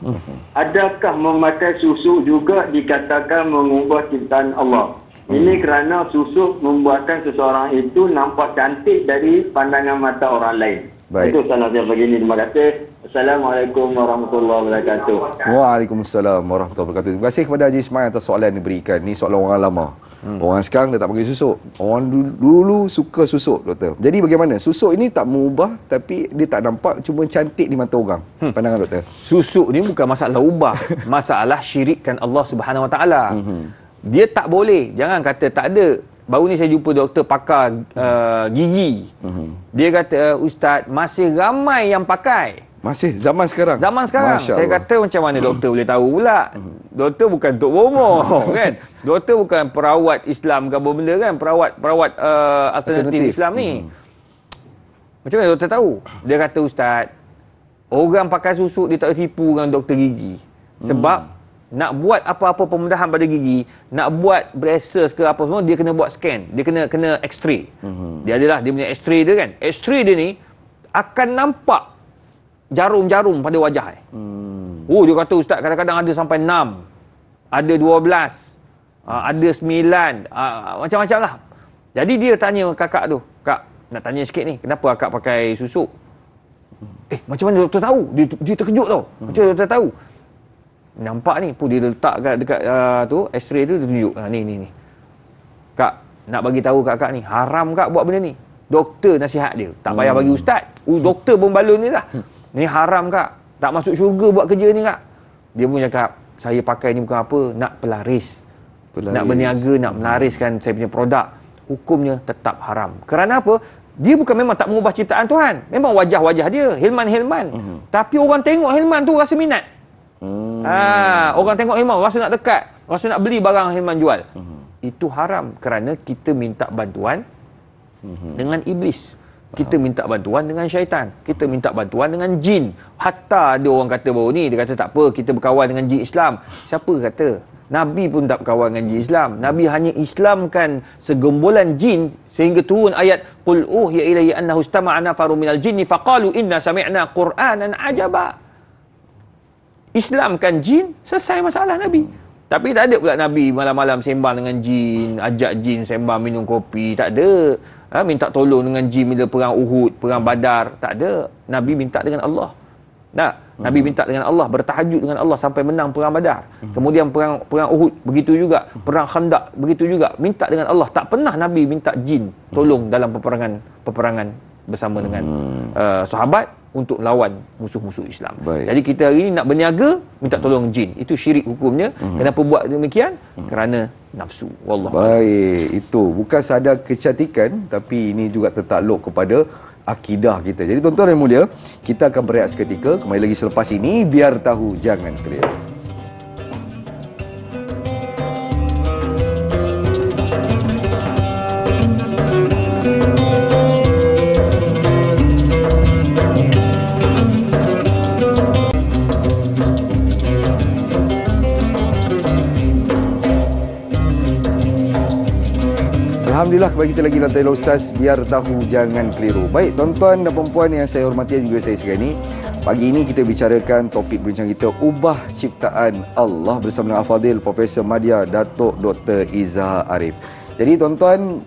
Adakah memakai susuk juga dikatakan mengubah ciptaan Allah? Ini kerana susuk membuatkan seseorang itu nampak cantik dari pandangan mata orang lain. Baik. Itu salah saya pagi ni. Terima kasih. Assalamualaikum warahmatullahi wabarakatuh. Waalaikumsalam warahmatullahi wabarakatuh. Terima kasih kepada Haji Ismail atas soalan yang diberikan. Ni soalan orang lama. Orang sekarang dah tak pakai susuk. Orang dulu suka susuk, doktor. Jadi bagaimana? Susuk ini tak mengubah, tapi dia tak nampak, cuma cantik di mata orang. Pandangan doktor. Susuk ni bukan masalah ubah. Masalah syirikkan Allah Subhanahu Wa Taala. Dia tak boleh. Jangan kata tak ada. Baru ni saya jumpa doktor pakar gigi. Dia kata, Ustaz, masih ramai yang pakai. Masih zaman sekarang? Zaman sekarang. Masya Saya Allah. kata macam mana doktor boleh tahu pula? Doktor bukan tok bomoh kan? Doktor bukan perawat Islam ke apa benda kan? Perawat alternatif Islam ni. Macam mana doktor tahu? Dia kata, Ustaz, orang pakai susuk dia tak boleh tipu dengan doktor gigi. Sebab nak buat apa-apa pembedahan pada gigi, nak buat braces ke apa semua, dia kena buat scan. Dia kena x-ray. Dia adalah dia punya x-ray dia kan. X-ray dia ni akan nampak jarum-jarum pada wajah. Dia kata, Ustaz, kadang-kadang ada sampai 6, ada 12, ada 9, macam-macam lah. Jadi dia tanya kakak tu, Kak, nak tanya sikit ni, kenapa kakak pakai susuk? Macam mana doktor tahu? Dia terkejut tau. Macam mana doktor tahu? Nampak ni pun dia letak dekat tu x-ray tu, dia tunjuk ni. Kak, nak bagi tahu kakak ni, haram kak buat benda ni? Doktor nasihat dia, tak payah bagi ustaz. Doktor pun balun ni lah. Ni haram kak, tak masuk syurga buat kerja ni kak. Dia pun cakap, saya pakai ni bukan apa, nak pelaris. Nak berniaga, nak melariskan saya punya produk. Hukumnya tetap haram. Kerana apa? Dia bukan memang tak mengubah ciptaan Tuhan. Memang wajah-wajah dia Hilman. Tapi orang tengok Hilman tu rasa minat. Orang tengok Hilman rasa nak dekat, rasa nak beli barang Hilman jual. Itu haram kerana kita minta bantuan dengan iblis. Kita minta bantuan dengan syaitan. Kita minta bantuan dengan jin. Hatta ada orang kata baru ni, dia kata tak apa, kita berkawan dengan jin Islam. Siapa kata? Nabi pun tak berkawan dengan jin Islam. Nabi hanya Islamkan segembolan jin sehingga turun ayat qul uhiya ilayya annahu istama'a nafarun minal jinni faqalu inna sami'na qur'anan ajaba. Islamkan jin, selesai masalah Nabi. Tapi tak ada pula Nabi malam-malam sembang dengan jin, ajak jin sembang minum kopi, tak ada. Minta tolong dengan jin bila perang Uhud, perang Badar, tak ada. Nabi minta dengan Allah. Nabi minta dengan Allah, bertahajud dengan Allah sampai menang perang Badar. Kemudian perang Uhud begitu juga, perang Khandaq begitu juga, minta dengan Allah. Tak pernah Nabi minta jin tolong dalam peperangan bersama dengan sahabat untuk melawan musuh-musuh Islam. Baik. Jadi kita hari ini nak berniaga, minta tolong jin. Itu syirik hukumnya. Kenapa buat demikian? Kerana nafsu. Wallah. Baik, itu bukan sekadar kecantikan, tapi ini juga tertakluk kepada akidah kita. Jadi tuan-tuan yang mulia, kita akan berehat seketika. Kembali lagi selepas ini, biar tahu jangan keliru. Alhamdulillah, kembali kita lagi dalam Tanya Ustaz, biar tahu jangan keliru. Baik, tuan-tuan dan perempuan yang saya hormati dan juga saya sekalian, pagi ini kita bicarakan topik perbincangan kita, ubah ciptaan Allah, bersama dengan Al-Fadhil Profesor Madya Datuk Dr. Izzah Arif. Jadi tuan-tuan,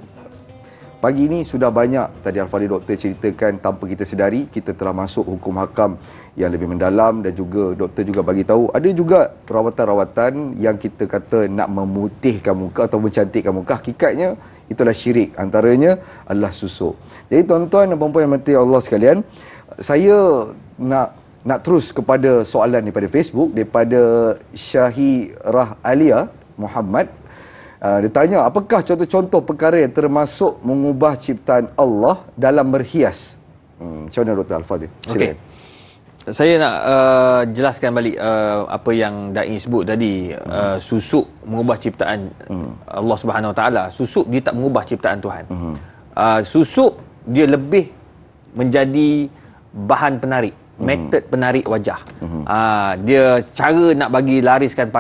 pagi ini sudah banyak tadi Al-Fadhil Doktor ceritakan, tanpa kita sedari kita telah masuk hukum hakam yang lebih mendalam, dan juga doktor juga bagi tahu ada juga rawatan-rawatan yang kita kata nak memutihkan muka atau mencantikkan muka, hakikatnya itulah syirik, antaranya adalah susuk. Jadi tuan-tuan dan puan-puan yang mati Allah sekalian, saya nak terus kepada soalan daripada Facebook, daripada Syahirah Alia Muhammad. Dia tanya, apakah contoh-contoh perkara yang termasuk mengubah ciptaan Allah dalam berhias? Macam mana Dr. Al-Fadhil? Okey. Saya nak jelaskan balik apa yang Da'i sebut tadi. Susuk mengubah ciptaan Allah Subhanahu Wa Taala. Susuk dia tak mengubah ciptaan Tuhan. Susuk dia lebih menjadi bahan penarik, metod penarik wajah. Dia cara nak bagi lariskan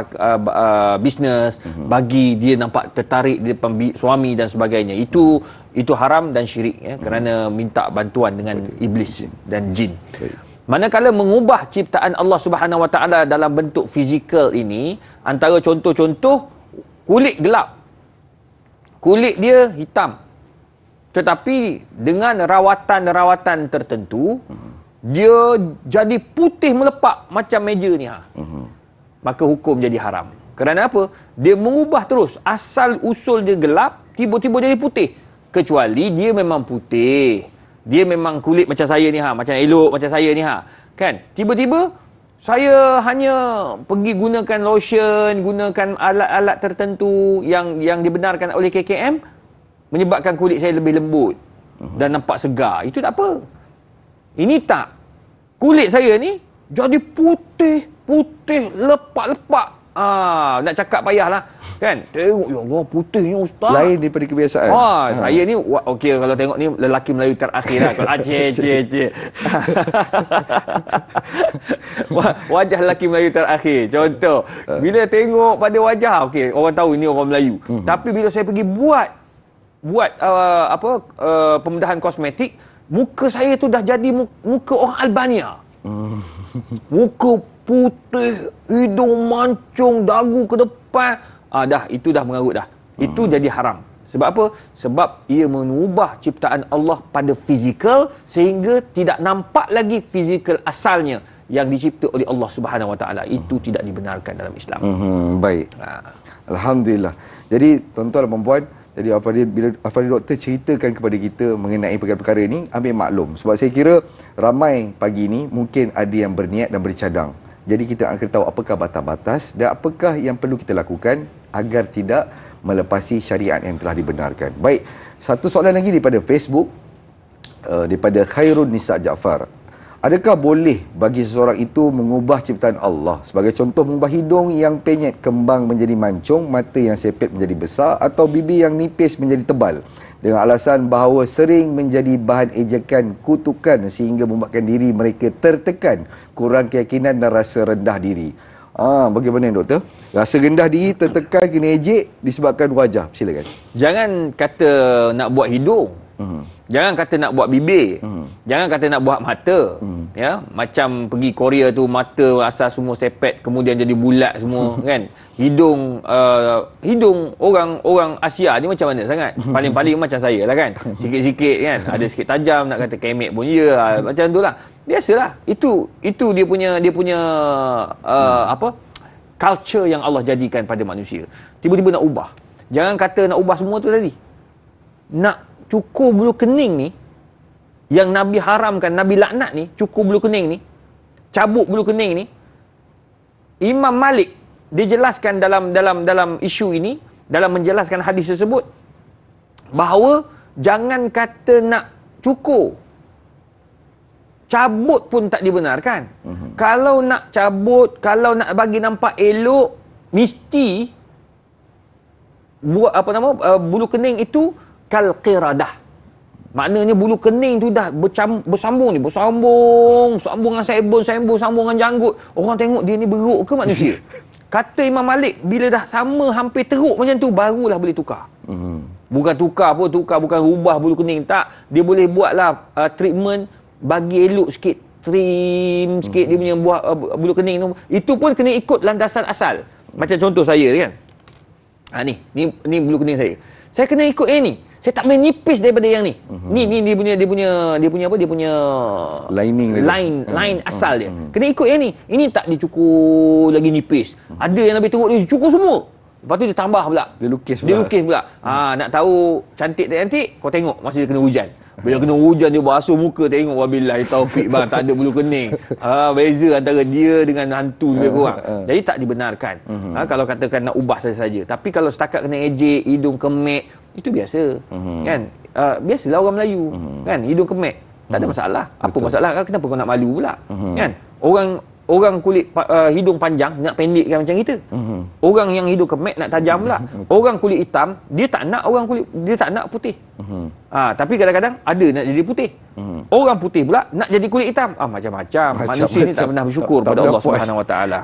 bisnes, bagi dia nampak tertarik di depan suami dan sebagainya. Itu haram dan syirik, ya, kerana minta bantuan dengan iblis dan jin. Manakala mengubah ciptaan Allah Subhanahu Wa Taala dalam bentuk fizikal ini, antara contoh-contoh, kulit gelap, kulit dia hitam, tetapi dengan rawatan-rawatan tertentu dia jadi putih melepak macam meja ni, maka hukum jadi haram. Kerana apa? Dia mengubah terus, asal usul dia gelap, tiba-tiba jadi putih. Kecuali dia memang putih, dia memang kulit macam saya ni, macam elok macam saya ni, kan. Tiba-tiba saya hanya pergi gunakan lotion, gunakan alat-alat tertentu yang dibenarkan oleh KKM, menyebabkan kulit saya lebih lembut dan nampak segar. Itu tak apa. Ini tak. Kulit saya ni jadi putih lepak-lepak. Nak cakap payahlah, kan. Tengok, ya Allah, putihnya ustaz. Lain daripada kebiasaan. Saya ni okey, kalau tengok ni lelaki Melayu terakhir lah. Kalau wajah lelaki Melayu terakhir. Contoh, bila tengok pada wajah, okey, orang tahu ini orang Melayu. Tapi bila saya pergi buat pembedahan kosmetik, muka saya tu dah jadi muka orang Albania. Muka putih, hidung mancung, dagu ke depan. Itu dah mengarut dah. Itu jadi haram. Sebab apa? Sebab ia mengubah ciptaan Allah pada fizikal, sehingga tidak nampak lagi fizikal asalnya yang dicipta oleh Allah Subhanahu Wa Taala. Itu tidak dibenarkan dalam Islam. Baik. Alhamdulillah. Jadi tuan-tuan dan puan-puan, jadi bila Al-Fadhil Doktor ceritakan kepada kita mengenai perkara-perkara ini, ambil maklum. Sebab saya kira ramai pagi ini mungkin ada yang berniat dan bercadang. Jadi kita akan tahu apakah batas-batas dan apakah yang perlu kita lakukan agar tidak melepasi syariat yang telah dibenarkan. Baik, satu soalan lagi daripada Facebook, daripada Khairun Nisa Jaafar. Adakah boleh bagi seseorang itu mengubah ciptaan Allah? Sebagai contoh, mengubah hidung yang penyet kembang menjadi mancung, mata yang sepet menjadi besar, atau bibir yang nipis menjadi tebal, dengan alasan bahawa sering menjadi bahan ejekan, kutukan, sehingga membuatkan diri mereka tertekan, kurang keyakinan dan rasa rendah diri. Bagaimana doktor? Rasa rendah diri, tertekan, kena ejek disebabkan wajah. Silakan. Jangan kata nak buat hidung. Jangan kata nak buat bibir. Jangan kata nak buat mata. Ya, macam pergi Korea tu, mata asal semua sepet, kemudian jadi bulat semua, kan. Hidung orang Asia ni macam mana sangat? Paling-paling macam saya lah, kan. Sikit-sikit, kan. Ada sikit tajam, nak kata kemek pun ya, macam tu lah. Biasalah. Itu dia punya culture yang Allah jadikan pada manusia. Tiba-tiba nak ubah. Jangan kata nak ubah semua tu tadi. Nak cukur bulu kening ni, yang Nabi haramkan, Nabi laknat ni, cukur bulu kening ni, cabut bulu kening ni. Imam Malik dia jelaskan dalam isu ini, dalam menjelaskan hadis tersebut, bahawa jangan kata nak cukur, cabut pun tak dibenarkan. Kalau nak cabut, kalau nak bagi nampak elok, mesti buat bulu kening itu kal qiradah. Maknanya bulu kening tu dah bersambung dengan sembung dengan janggut. Orang tengok dia ni beruk ke manusia? Kata Imam Malik, bila dah sama hampir teruk macam tu, barulah boleh tukar. Bukan tukar bukan ubah bulu kening, tak. Dia boleh buatlah treatment bagi elok sikit, trim sikit dia punya buah bulu kening tu. Itu pun kena ikut landasan asal. Macam contoh saya, kan. Ni bulu kening saya. Saya kena ikut ni. saya tak boleh nipis daripada yang ni. Ni dia punya apa? Dia punya line asal dia. Kena ikut yang ni. Ini tak dicukur lagi nipis. Ada yang lebih teruk dia cukur semua. Lepas tu dia tambah pula. Dia lukis pula. Nak tahu cantik tak cantik, kau tengok masa dia kena hujan. Bila kena hujan dia basuh muka, tengok wabillahi taufik bang, tak ada bulu kening. Beza antara dia dengan hantu lebih kurang. Jadi tak dibenarkan. Kalau katakan nak ubah saja. Tapi kalau setakat kena ejek, hidung kemek, itu biasa. Kan? Biasalah orang Melayu. Kan? Hidung kemek. Tak ada masalah. Apa masalah? Kenapa kau nak malu pula? Kan? Orang kulit hidung panjang nak pendekkan macam kita. Orang yang hidung kemek nak tajam pula. Orang kulit hitam dia tak nak putih. Tapi kadang-kadang ada nak jadi putih. Orang putih pula nak jadi kulit hitam. Macam-macam. Manusia ni tak pernah bersyukur pada Allah Subhanahu Wa Taala.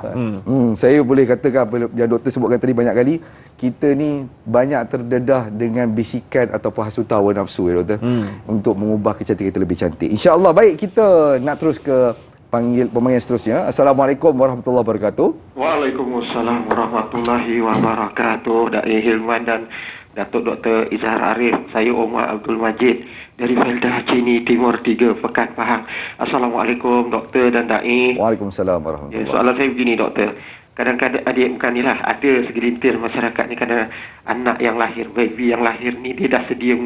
Saya boleh katakan apa yang doktor sebutkan tadi banyak kali, kita ni banyak terdedah dengan bisikan ataupun hasutan hawa nafsu ya doktor, untuk mengubah kecantikan kita lebih cantik. InsyaAllah. Baik, kita nak terus ke pemanggilan seterusnya. Assalamualaikum warahmatullahi wabarakatuh. Waalaikumsalam warahmatullahi wabarakatuh. Dai Hilman dan Datuk Dr. Izhar Arif. Saya Omar Abdul Majid dari Felda Cini Timur 3, Pekan Pahang. Assalamualaikum doktor dan Dai. Waalaikumsalam warahmatullahi wabarakatuh. Soalan saya begini doktor. Kadang-kadang adik bukan ni lah, ada segelintir masyarakat ni kadang anak yang lahir, baby yang lahir ni dia dah sedia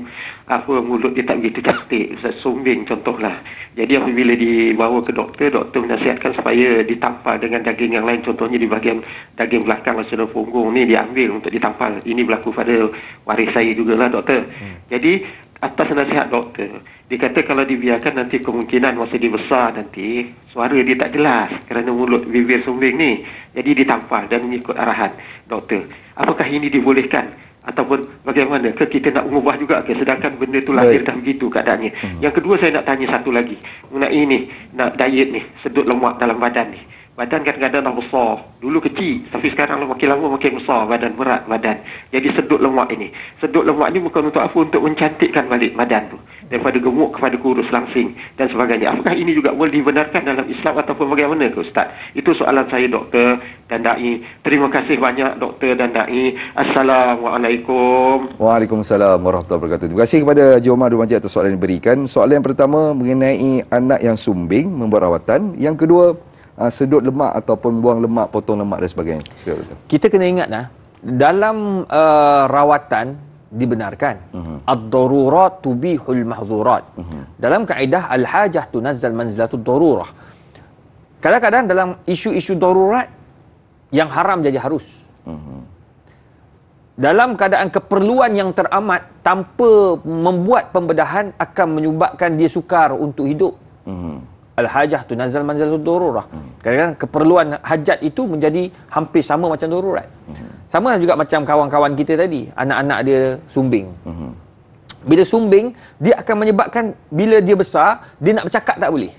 mulut dia tak begitu cantik, sumbing contohlah. Jadi apabila dibawa ke doktor menasihatkan supaya ditampal dengan daging yang lain, contohnya di bahagian daging belakang saudara punggung ni diambil untuk ditampal. Ini berlaku pada waris saya jugalah doktor. Jadi atas nasihat doktor, dia kata kalau dibiarkan nanti kemungkinan masa dia besar nanti suara dia tak jelas kerana mulut bibir sumbing ni. Jadi ditampal dan mengikut arahan doktor. Apakah ini dibolehkan ataupun bagaimana? Ke kita nak mengubah juga ke sedangkan benda tu lahir dah begitu keadaannya. Yang kedua saya nak tanya satu lagi mengenai ini, nak diet ni, sedut lemak dalam badan ni. Badan kadang-kadang dah besar. Dulu kecil, tapi sekarang makin lama makin besar badan, berat badan. Jadi sedut lemak ini. Sedut lemak ni bukan untuk apa? Untuk mencantikkan balik badan tu. Daripada gemuk kepada kurus langsing dan sebagainya. Apakah ini juga boleh dibenarkan dalam Islam ataupun bagaimana ke Ustaz? Itu soalan saya doktor dan Dai. Terima kasih banyak doktor dan Dai. Assalamualaikum. Waalaikumsalam warahmatullahi wabarakatuh. Terima kasih kepada Haji Omar Abdul Majid atas soalan yang diberikan. Soalan yang pertama mengenai anak yang sumbing membuat rawatan. Yang kedua, sedut lemak ataupun buang lemak, potong lemak dan sebagainya. Kita kena ingat dalam rawatan dibenarkan. Ad-darurat tubihul mahzurat. Dalam kaedah al-hajah tunazzal manzilatud darurah. Kadang-kadang dalam isu-isu darurat yang haram jadi harus. Dalam keadaan keperluan yang teramat tanpa membuat pembedahan akan menyebabkan dia sukar untuk hidup. Al-hajah tunazzal manzilatud darurah. Kadang-kadang keperluan hajat itu menjadi hampir sama macam darurat. Sama juga macam kawan-kawan kita tadi, anak-anak dia sumbing. Bila sumbing, dia akan menyebabkan bila dia besar, dia nak bercakap tak boleh.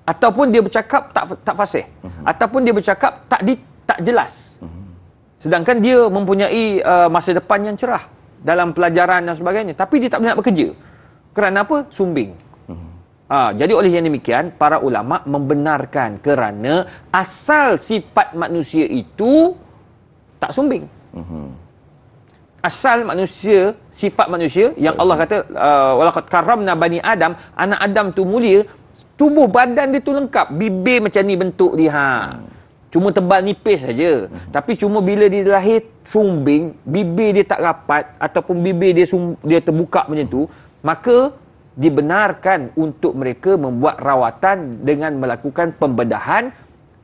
Ataupun dia bercakap tak fasih. Ataupun dia bercakap tak jelas. Sedangkan dia mempunyai masa depan yang cerah dalam pelajaran dan sebagainya, tapi dia tak boleh nak bekerja. Kerana apa? Sumbing. Jadi oleh yang demikian, para ulama membenarkan kerana asal sifat manusia itu tak sumbing. Asal manusia, sifat manusia yang Allah kata walaqad karramna bani Adam, anak Adam tu mulia, tubuh badan dia tu lengkap, bibir macam ni bentuk dia. Cuma tebal nipis saja. Tapi cuma bila dia lahir sumbing, bibir dia tak rapat ataupun bibir dia terbuka macam tu, maka dibenarkan untuk mereka membuat rawatan dengan melakukan pembedahan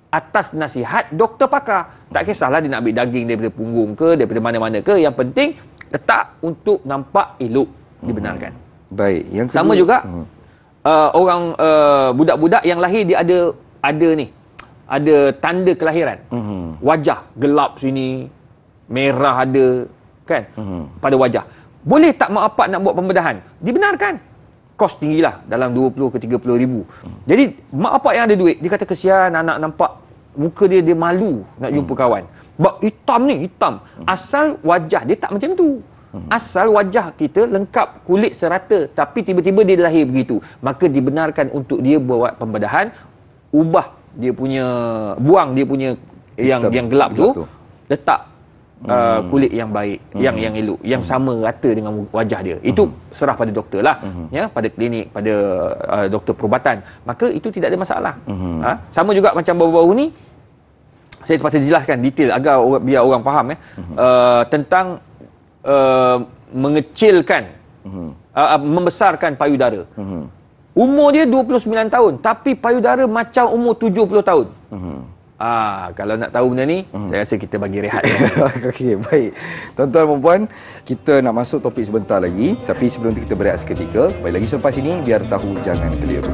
atas nasihat doktor pakar. Tak kisahlah dia nak ambil daging daripada punggung ke, daripada mana-mana ke, yang penting letak untuk nampak elok, dibenarkan. Baik, yang kedua, sama juga orang budak-budak yang lahir dia ada tanda kelahiran. Wajah gelap sini, merah ada kan pada wajah. Boleh tak mak bapak nak buat pembedahan? Dibenarkan. Kos tinggilah dalam 20 ke 30 ribu. Jadi mak bapak yang ada duit, dia kata kesian anak nampak muka dia malu nak jumpa kawan. Sebab hitam. Asal wajah dia tak macam tu. Asal wajah kita lengkap, kulit serata, tapi tiba-tiba dia lahir begitu. Maka dibenarkan untuk dia buat pembedahan, ubah dia punya, buang dia punya yang gelap tu, letak kulit yang baik, yang elok, yang sama rata dengan wajah dia. Itu serah pada doktor lah, ya, pada klinik, pada doktor perubatan. Maka itu tidak ada masalah. Sama juga macam baru-baru ni saya terpaksa jelaskan detail agar biar orang faham, ya, tentang mengecilkan, membesarkan payudara. Umur dia 29 tahun tapi payudara macam umur 70 tahun. Kalau nak tahu benda ni, saya rasa kita bagi rehat. Okey, baik. Tuan-tuan dan puan, kita nak masuk topik sebentar lagi, tapi sebelum itu kita berehat seketika. Baik, lagi selepas ini biar tahu jangan keliru.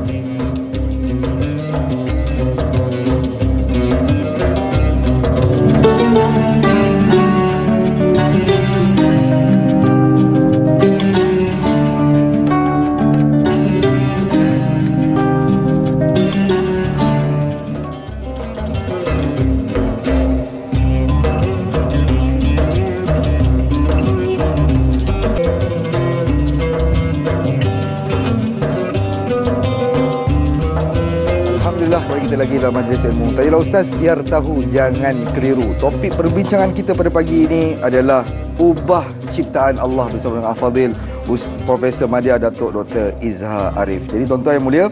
Kita lagi dalam majlis ilmu. Tadilah Ustaz, biar tahu jangan keliru. Topik perbincangan kita pada pagi ini adalah ubah ciptaan Allah bersama dengan Al-Fadhil Profesor Madya Datuk Dr. Izhar Arif. Jadi tuan-tuan yang mulia,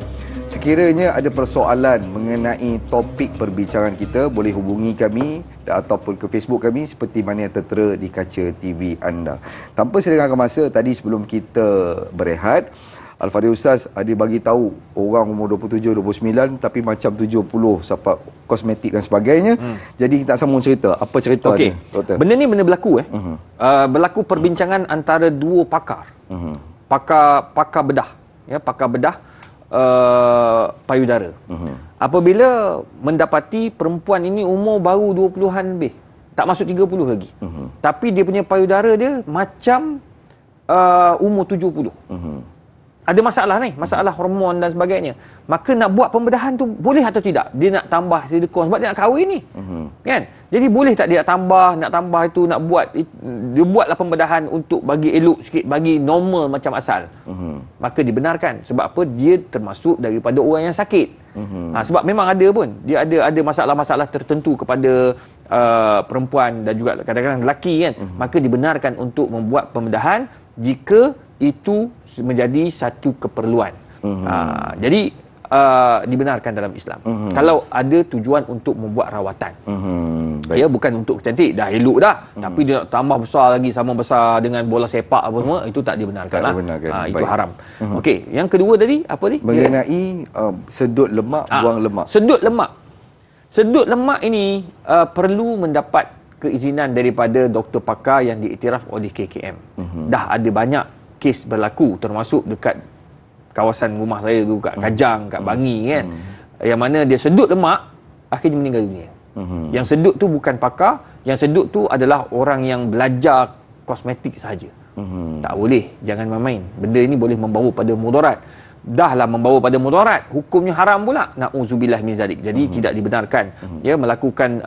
sekiranya ada persoalan mengenai topik perbincangan kita, boleh hubungi kami ataupun ke Facebook kami seperti mana yang tertera di kaca TV anda. Tanpa selengahkan masa, tadi sebelum kita berehat, Al-Fadhil Ustaz ada bagi tahu orang umur 27, 29 tapi macam 70 sampai kosmetik dan sebagainya. Jadi kita sambung cerita. Apa cerita dia, doktor? Benda ni benda berlaku berlaku perbincangan antara dua pakar. Pakar bedah, ya, pakar bedah payudara. Apabila mendapati perempuan ini umur baru 20-an lebih, tak masuk 30 lagi. Tapi dia punya payudara dia macam umur 70. Ada masalah ni, masalah hormon dan sebagainya. Maka nak buat pembedahan tu boleh atau tidak? Dia nak tambah silikon sebab dia nak kahwin ni. Kan? Jadi boleh tak dia nak tambah itu, nak buat, dia buatlah pembedahan untuk bagi elok sikit, bagi normal macam asal. Maka dibenarkan. Sebab apa? Dia termasuk daripada orang yang sakit. Sebab memang ada pun, dia ada masalah-masalah tertentu kepada perempuan dan juga kadang-kadang lelaki, kan. Maka dibenarkan untuk membuat pembedahan jika itu menjadi satu keperluan. Jadi dibenarkan dalam Islam. Kalau ada tujuan untuk membuat rawatan. Ya, bukan untuk cantik, dah elok dah, tapi dia nak tambah besar lagi, sama besar dengan bola sepak apa semua, itu tak dibenarkan lah. Itu haram. Okey, yang kedua tadi apa ni? Mengenai sedut lemak, buang lemak. Sedut lemak ini perlu mendapat keizinan daripada doktor pakar yang diiktiraf oleh KKM. Dah ada banyak kes berlaku, termasuk dekat kawasan rumah saya tu, kat Kajang, kat Bangi, kan. Yang mana dia sedut lemak, akhirnya meninggal dunia. Yang sedut tu bukan pakar, yang sedut tu adalah orang yang belajar kosmetik sahaja. Tak boleh, jangan main-main. Benda ini boleh membawa pada mudarat. Dahlah membawa pada mudarat, hukumnya haram pula. Na'udzubillah min zalik. Jadi tidak dibenarkan ya melakukan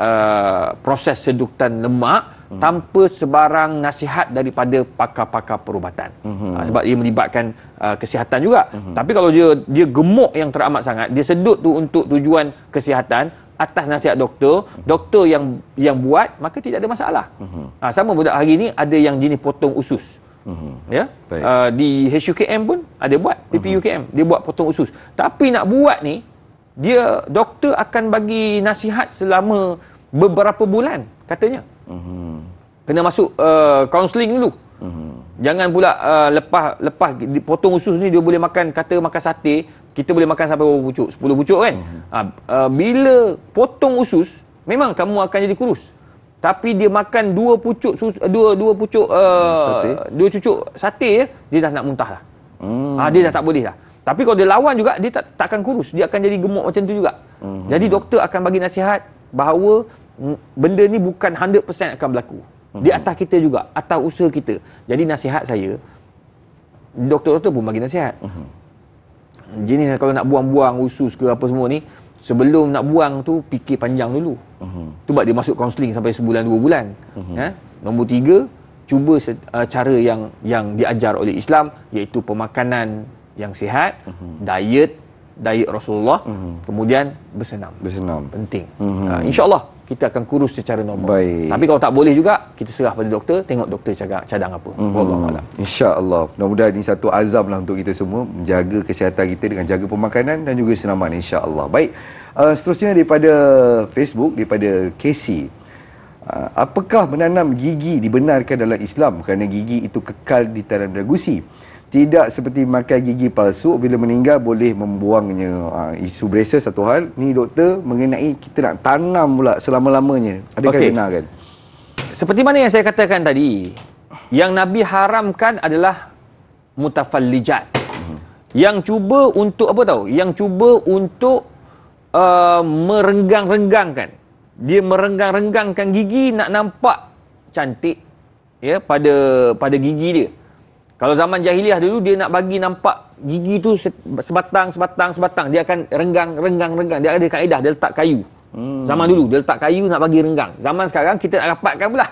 proses sedutan lemak tanpa sebarang nasihat daripada pakar-pakar perubatan. Sebab dia melibatkan kesihatan juga. Tapi kalau dia gemuk yang teramat sangat, dia sedut tu untuk tujuan kesihatan atas nasihat doktor yang buat, maka tidak ada masalah. Sama budak hari ni ada yang jenis potong usus. Ya, di HUKM pun ada buat, PPUKM dia buat potong usus. Tapi nak buat ni, dia doktor akan bagi nasihat selama beberapa bulan katanya. Kena masuk kaunseling dulu. Jangan pula lepas potong usus ni dia boleh makan, kata makan sate, kita boleh makan sampai berapa pucuk? 10 pucuk, kan? Bila potong usus, memang kamu akan jadi kurus. Tapi dia makan 2 pucuk sate je, dia dah nak muntah lah. Dia dah tak boleh lah. Tapi kalau dia lawan juga, dia tak akan kurus, dia akan jadi gemuk macam tu juga. Jadi doktor akan bagi nasihat bahawa benda ni bukan 100% akan berlaku. Di atas kita juga, atas usaha kita. Jadi nasihat saya, doktor-doktor pun bagi nasihat. Jenis kalau nak buang-buang usus ke apa semua ni, sebelum nak buang tu fikir panjang dulu. Tu buat dia masuk kaunseling sampai sebulan 2 bulan. Nombor 3, cuba cara yang diajar oleh Islam, iaitu pemakanan yang sihat, diet Rasulullah, kemudian bersenam. Penting. InsyaAllah kita akan kurus secara normal. Baik. Tapi kalau tak boleh juga, kita serah pada doktor, tengok doktor cadang apa. Wallahu a'lam. InsyaAllah. Mudah-mudahan ini satu azam lah untuk kita semua, menjaga kesihatan kita dengan jaga pemakanan dan juga senaman, insyaAllah. Baik, seterusnya daripada Facebook, daripada Casey. Apakah menanam gigi dibenarkan dalam Islam kerana gigi itu kekal di dalam gusi? Tidak seperti makan gigi palsu, bila meninggal boleh membuangnya. Isu braces satu hal. Ni doktor, mengenai kita nak tanam pula selama-lamanya. Adakah benar kan? Seperti mana yang saya katakan tadi, yang Nabi haramkan adalah mutafallijat. Yang cuba untuk apa tahu? Yang cuba untuk merenggang-renggangkan. Dia merenggang-renggangkan gigi nak nampak cantik ya pada gigi dia. Kalau zaman jahiliah dulu, dia nak bagi nampak gigi tu sebatang. Dia akan renggang. Dia ada kaedah, dia letak kayu. Zaman dulu, dia letak kayu nak bagi renggang. Zaman sekarang, kita nak rapatkan pula.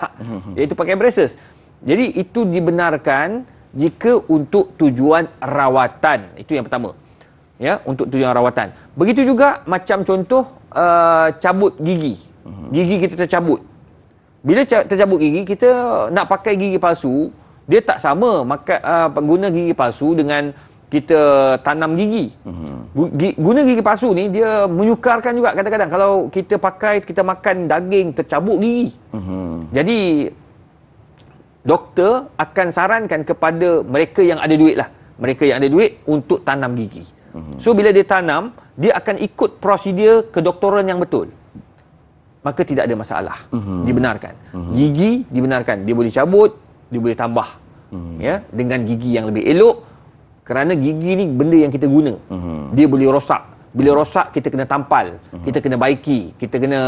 Iaitu pakai braces. Jadi, itu dibenarkan jika untuk tujuan rawatan. Itu yang pertama. Ya, untuk tujuan rawatan. Begitu juga, macam contoh, cabut gigi. Gigi kita tercabut. Bila tercabut gigi, kita nak pakai gigi palsu, dia tak sama guna gigi palsu dengan kita tanam gigi. Guna gigi palsu ni dia menyukarkan juga kadang-kadang. Kalau kita makan daging, tercabut gigi. Jadi doktor akan sarankan kepada mereka yang ada duit lah. Mereka yang ada duit untuk tanam gigi. So bila dia tanam, dia akan ikut prosedur kedoktoran yang betul. Maka tidak ada masalah. Dibenarkan. Gigi dibenarkan. Dia boleh cabut, dia boleh tambah ya dengan gigi yang lebih elok, kerana gigi ni benda yang kita guna. Dia boleh rosak. Bila rosak, kita kena tampal, kita kena baiki, kita kena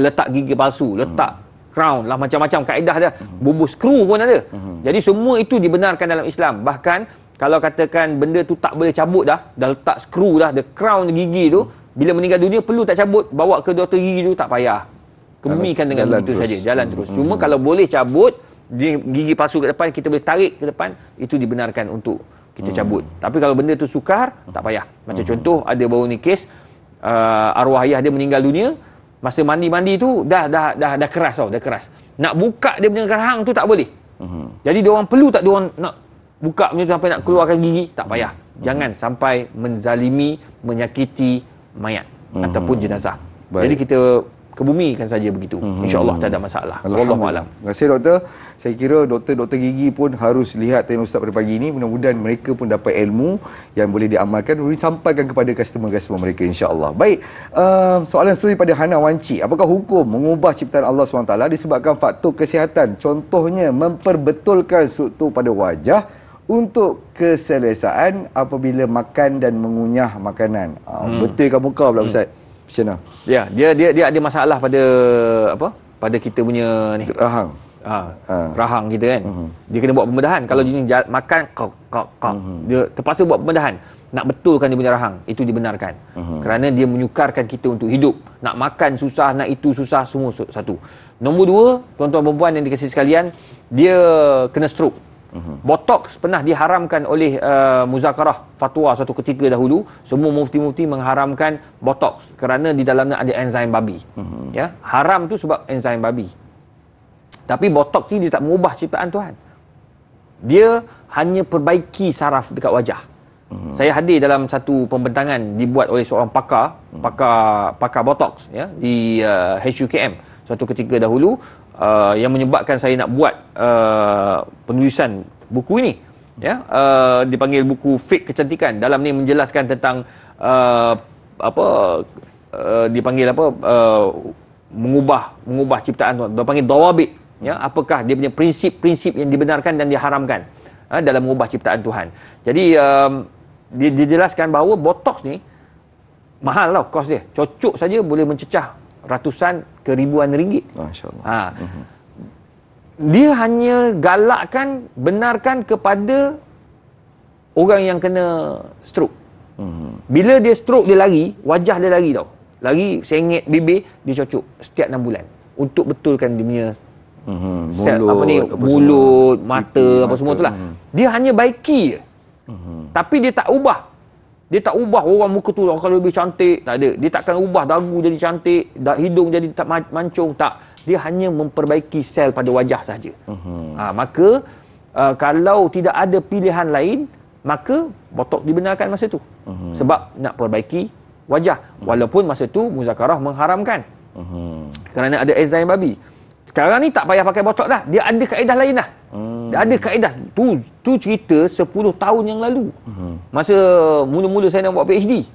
letak gigi palsu, letak crown lah, macam-macam kaedah dia. Bubuh skru pun ada. Jadi semua itu dibenarkan dalam Islam. Bahkan kalau katakan benda tu tak boleh cabut dah letak skru dah, the crown gigi tu, bila meninggal dunia perlu tak cabut, bawa ke doktor gigi tu, tak payah. Kebumikan dengan begitu saja, jalan terus. Cuma kalau boleh cabut, gigi palsu ke depan, kita boleh tarik ke depan, itu dibenarkan untuk kita cabut. Tapi kalau benda tu sukar, tak payah. Macam contoh, ada baru ni kes, arwah ayah dia meninggal dunia, masa mandi-mandi tu dah keras tau, dah keras. Nak buka dia punya rahang tu tak boleh. Jadi diorang perlu tak diorang nak buka punya tu sampai nak keluarkan gigi? Tak payah. Jangan sampai menzalimi, menyakiti mayat ataupun jenazah. Baik. Jadi kita kebumikan saja begitu. InsyaAllah tak ada masalah. Wallahualam. Terima kasih doktor. Saya kira doktor-doktor gigi pun harus lihat tanya Ustaz pada pagi ini. Mudah-mudahan mereka pun dapat ilmu yang boleh diamalkan, boleh disampaikan kepada customer-customer mereka, insya-Allah. Baik, soalan seterusnya pada Hana Wanci. Apakah hukum mengubah ciptaan Allah SWT disebabkan faktor kesihatan? Contohnya memperbetulkan struktur pada wajah untuk keselesaan apabila makan dan mengunyah makanan. Betulkan muka pula Ustaz. Macam mana? Ya, dia ada masalah pada pada kita punya ni rahang. Rahang kita kan. Dia kena buat pembedahan. Kalau jenis makan dia terpaksa buat pembedahan. Nak betulkan dia punya rahang, itu dibenarkan. Kerana dia menyukarkan kita untuk hidup. Nak makan susah, nak itu susah, semua satu. Nombor dua, tuan-tuan perempuan yang dikasihi sekalian, dia kena stroke. Botox pernah diharamkan oleh muzakarah fatwa suatu ketika dahulu. Semua mufti-mufti mengharamkan botox kerana di dalamnya ada enzim babi. Ya, haram tu sebab enzim babi. Tapi botox ni dia tak mengubah ciptaan Tuhan. Dia hanya perbaiki saraf dekat wajah. Saya hadir dalam satu pembentangan dibuat oleh seorang pakar botox ya di HUKM suatu ketika dahulu. Yang menyebabkan saya nak buat penulisan buku ini ya, dipanggil buku Fake Kecantikan. Dalam ni menjelaskan tentang dipanggil mengubah ciptaan Tuhan. Dia panggil dawabit ya, apakah dia punya prinsip-prinsip yang dibenarkan dan diharamkan dalam mengubah ciptaan Tuhan. Jadi dia jelaskan bahawa botox ni mahal tau, kos dia. Cocok saja boleh mencecah ratusan ke ribuan ringgit. Masya-Allah. Dia hanya galakkan, benarkan kepada orang yang kena stroke. Bila dia stroke, dia lari, wajah dia lari tau. Lari, sengit bibir, dia cocok setiap 6 bulan untuk betulkan dia punya mulut, mata, apa semua tu lah. Dia hanya baiki je. Tapi dia tak ubah. Dia tak ubah orang muka tu kalau lebih cantik, tak ada. Dia takkan ubah dagu jadi cantik, hidung jadi tak mancung, tak. Dia hanya memperbaiki sel pada wajah saja. Maka kalau tidak ada pilihan lain, maka botok dibenarkan masa tu. Sebab nak perbaiki wajah. Walaupun masa tu muzakarah mengharamkan. Kerana ada enzim babi. Sekarang ni tak payah pakai botok dah. Dia ada kaedah lain dah. Dia ada kaedah. Tu cerita 10 tahun yang lalu. Masa mula-mula saya nak buat PhD.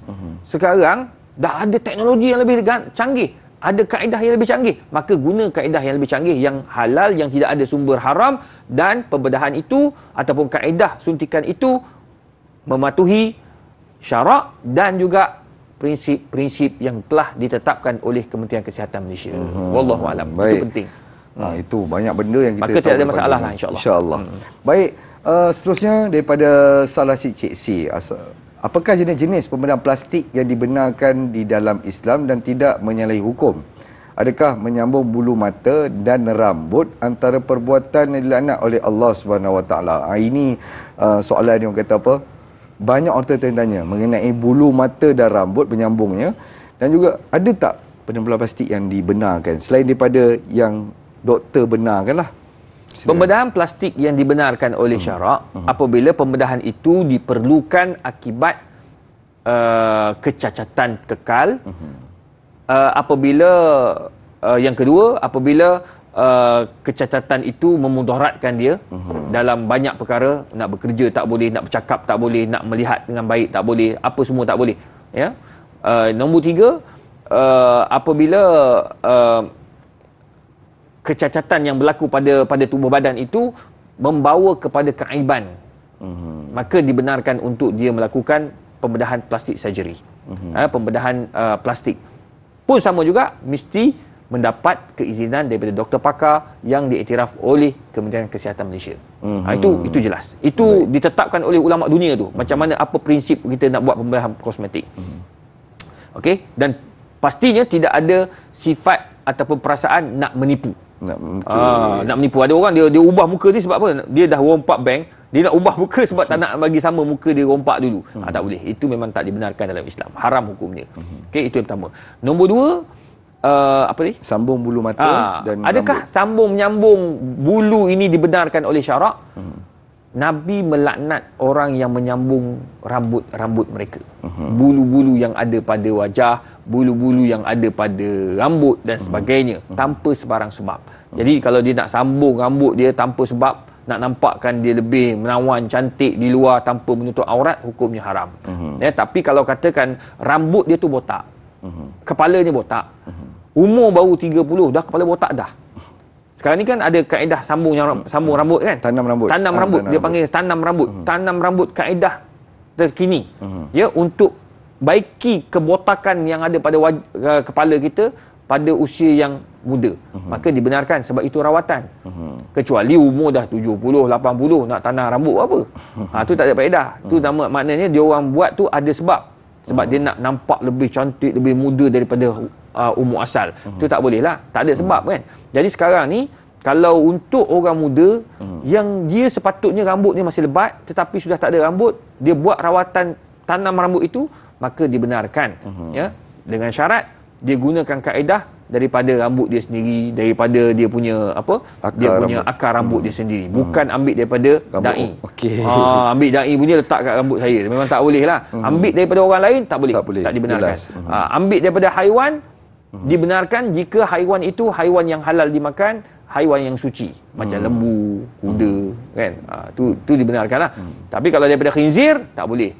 Sekarang dah ada teknologi yang lebih canggih. Ada kaedah yang lebih canggih. Maka guna kaedah yang lebih canggih, yang halal, yang tidak ada sumber haram, dan pembedahan itu ataupun kaedah suntikan itu mematuhi syarak dan juga prinsip-prinsip yang telah ditetapkan oleh Kementerian Kesihatan Malaysia. Wallahualam. Itu penting. Itu banyak benda yang kita maka tidak ada masalah lah, insya-Allah. Insya-Allah. Baik, seterusnya daripada salah si Cik C. Apakah jenis-jenis pembedahan plastik yang dibenarkan di dalam Islam dan tidak menyalahi hukum? Adakah menyambung bulu mata dan rambut antara perbuatan yang dilaknat oleh Allah Subhanahu Wa Taala? Ini soalan yang kata apa? Banyak orang tertanya mengenai bulu mata dan rambut penyambungnya, dan juga ada tak pembedahan plastik yang dibenarkan selain daripada yang doktor benarkanlah? Pembedahan plastik yang dibenarkan oleh syarak apabila pembedahan itu diperlukan akibat kecacatan kekal, apabila yang kedua, apabila kecacatan itu memudaratkan dia dalam banyak perkara. Nak bekerja tak boleh, nak bercakap tak boleh, nak melihat dengan baik tak boleh, apa semua tak boleh, ya. Nombor 3, apabila kecacatan yang berlaku pada tubuh badan itu membawa kepada keaiban, maka dibenarkan untuk dia melakukan pembedahan plastik surgery. Pembedahan plastik pun sama juga mesti mendapat keizinan daripada doktor pakar yang diiktiraf oleh Kementerian Kesihatan Malaysia. Itu jelas. Itu ditetapkan oleh ulama dunia tu. Macam mana, apa prinsip kita nak buat pembedahan kosmetik. Okey, dan pastinya tidak ada sifat ataupun perasaan nak menipu. Nak menipu. Ada orang dia ubah muka ni sebab apa? Dia dah rompak bank, dia nak ubah muka sebab tak nak bagi sama muka dia rompak dulu. Tak boleh. Itu memang tak dibenarkan dalam Islam. Haram hukumnya. Okey, itu yang pertama. Nombor 2, apa ni? Sambung bulu mata dan adakah rambut. sambung menyambung bulu ini dibenarkan oleh syarak? Nabi melaknat orang yang menyambung rambut mereka. Bulu-bulu yang ada pada wajah, bulu-bulu yang ada pada rambut dan sebagainya, tanpa sebarang sebab. Jadi kalau dia nak sambung rambut dia tanpa sebab, nak nampakkan dia lebih menawan, cantik di luar tanpa menutup aurat, hukumnya haram. Ya, tapi kalau katakan rambut dia tu botak, kepalanya botak, umur baru 30 dah kepala botak dah. Sekarang ni kan ada kaedah sambung rambut kan? Tanam rambut. Dia panggil tanam rambut. Tanam rambut kaedah terkini. Ya, untuk baiki kebotakan yang ada pada kepala kita pada usia yang muda. Maka dibenarkan sebab itu rawatan. Kecuali umur dah 70, 80 nak tanam rambut apa? Tu tak ada faedah. Tu maknanya dia orang buat tu ada sebab. Sebab dia nak nampak lebih cantik, lebih muda daripada umur asal. Tu tak boleh lah. Tak ada sebab kan. Jadi sekarang ni kalau untuk orang muda yang dia sepatutnya rambut dia masih lebat tetapi sudah tak ada rambut, dia buat rawatan tanam rambut itu, maka dibenarkan. Ya, dengan syarat dia gunakan kaedah daripada rambut dia sendiri, daripada dia punya akar rambut dia sendiri, bukan ambil daripada dai. Ambil dai punya letak kat rambut saya, memang tak boleh lah. Ambil daripada orang lain tak boleh, tak dibenarkan. Ambil daripada haiwan dibenarkan jika haiwan itu haiwan yang halal dimakan, haiwan yang suci, macam lembu, kuda kan. Tu dibenarkan lah. Tapi kalau daripada khinzir tak boleh.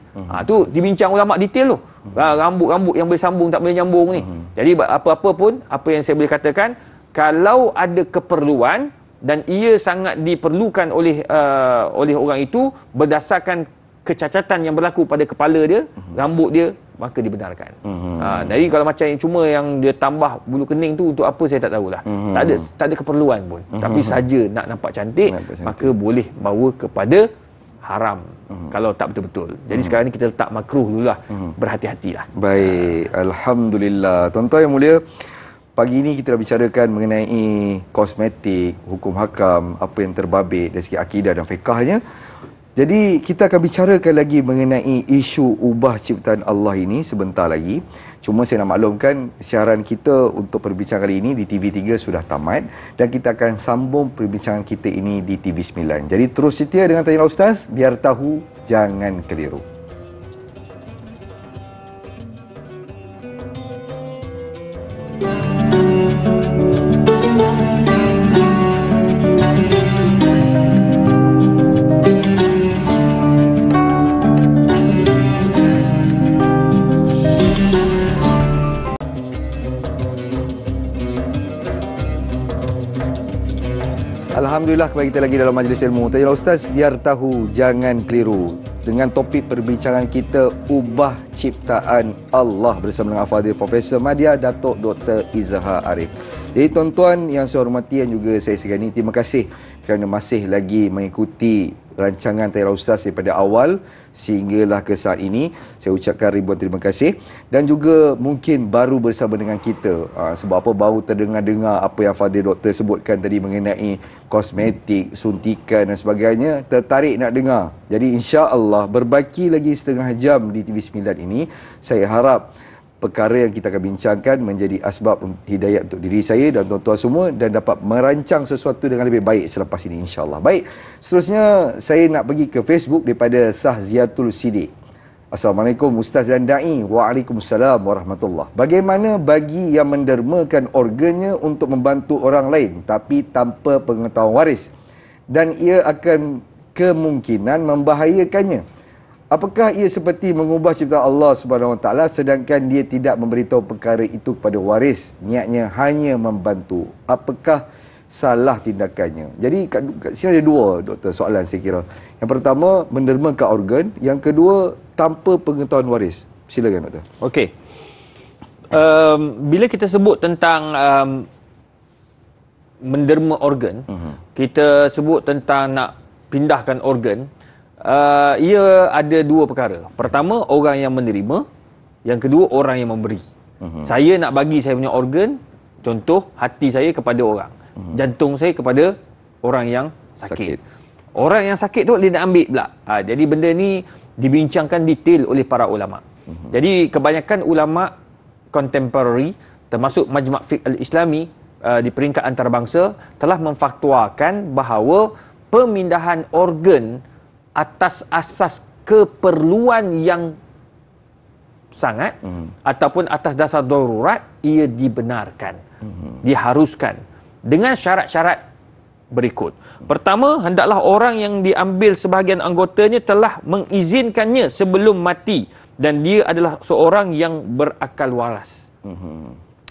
Tu dibincang ulama detail tu. Rambut-rambut yang boleh sambung tak boleh nyambung ni. Jadi apa-apa pun, apa yang saya boleh katakan, kalau ada keperluan dan ia sangat diperlukan oleh orang itu berdasarkan kecacatan yang berlaku pada kepala dia, rambut dia, maka dibenarkan. Jadi kalau macam cuma yang dia tambah bulu kening tu untuk apa saya tak tahulah. Tak ada keperluan pun. Tapi saja nak nampak cantik, maka boleh bawa kepada haram kalau tak betul-betul. Jadi sekarang ni kita letak makruh dululah. Berhati-hatilah. Baik, alhamdulillah. Tuan-tuan yang mulia, pagi ini kita dah bicarakan mengenai kosmetik, hukum hakam, apa yang terbabit dari segi akidah dan fiqahnya. Jadi kita akan bicarakan lagi mengenai isu ubah ciptaan Allah ini sebentar lagi. Cuma saya nak maklumkan siaran kita untuk perbincangan kali ini di TV3 sudah tamat dan kita akan sambung perbincangan kita ini di TV9. Jadi terus setia dengan Tanya Ustaz, biar tahu jangan keliru. Alhamdulillah, kembali kita lagi dalam majlis ilmu. Tanya Ustaz, biar tahu jangan keliru. Dengan topik perbincangan kita, ubah ciptaan Allah bersama dengan Al-Fadhil Profesor Madya Datuk Dr. Izhar Arif. Jadi tuan-tuan yang saya hormati dan juga saya segani, terima kasih kerana masih lagi mengikuti rancangan Tanya Ustaz daripada awal sehinggalah ke saat ini. Saya ucapkan ribuan terima kasih. Dan juga mungkin baru bersama dengan kita. Sebab apa baru terdengar-dengar apa yang Fadil Doktor sebutkan tadi mengenai kosmetik, suntikan dan sebagainya. Tertarik nak dengar. Jadi insya-Allah berbaki lagi setengah jam di TV9 ini. Saya harap perkara yang kita akan bincangkan menjadi asbab hidayah untuk diri saya dan tuan-tuan semua dan dapat merancang sesuatu dengan lebih baik selepas ini insya-Allah. Baik, seterusnya saya nak pergi ke Facebook daripada Sahziatul Sidik. Assalamualaikum Ustaz dan Da'i. Waalaikumsalam warahmatullahi. Bagaimana bagi yang mendermakan organnya untuk membantu orang lain tapi tanpa pengetahuan waris dan ia akan kemungkinan membahayakannya? Apakah ia seperti mengubah ciptaan Allah Subhanahu Wa Taala sedangkan dia tidak memberitahu perkara itu kepada waris, niatnya hanya membantu? Apakah salah tindakannya? Jadi kat sini ada dua doktor soalan saya kira. Yang pertama, mendermakan organ, yang kedua tanpa pengetahuan waris. Silakan doktor. Okey. Bila kita sebut tentang menderma organ, kita sebut tentang nak pindahkan organ, ia ada dua perkara. Pertama, orang yang menerima. Yang kedua, orang yang memberi. Saya nak bagi saya punya organ, contoh hati saya kepada orang, jantung saya kepada orang yang sakit. Orang yang sakit tu dia nak ambil pula. Jadi benda ni dibincangkan detail oleh para ulama. Jadi kebanyakan ulama contemporary termasuk Majma' Fiqh Al-Islami di peringkat antarabangsa telah memfatwakan bahawa pemindahan organ atas asas keperluan yang sangat ataupun atas dasar darurat, ia dibenarkan, diharuskan dengan syarat-syarat berikut. Pertama, hendaklah orang yang diambil sebahagian anggotanya telah mengizinkannya sebelum mati dan dia adalah seorang yang berakal waras.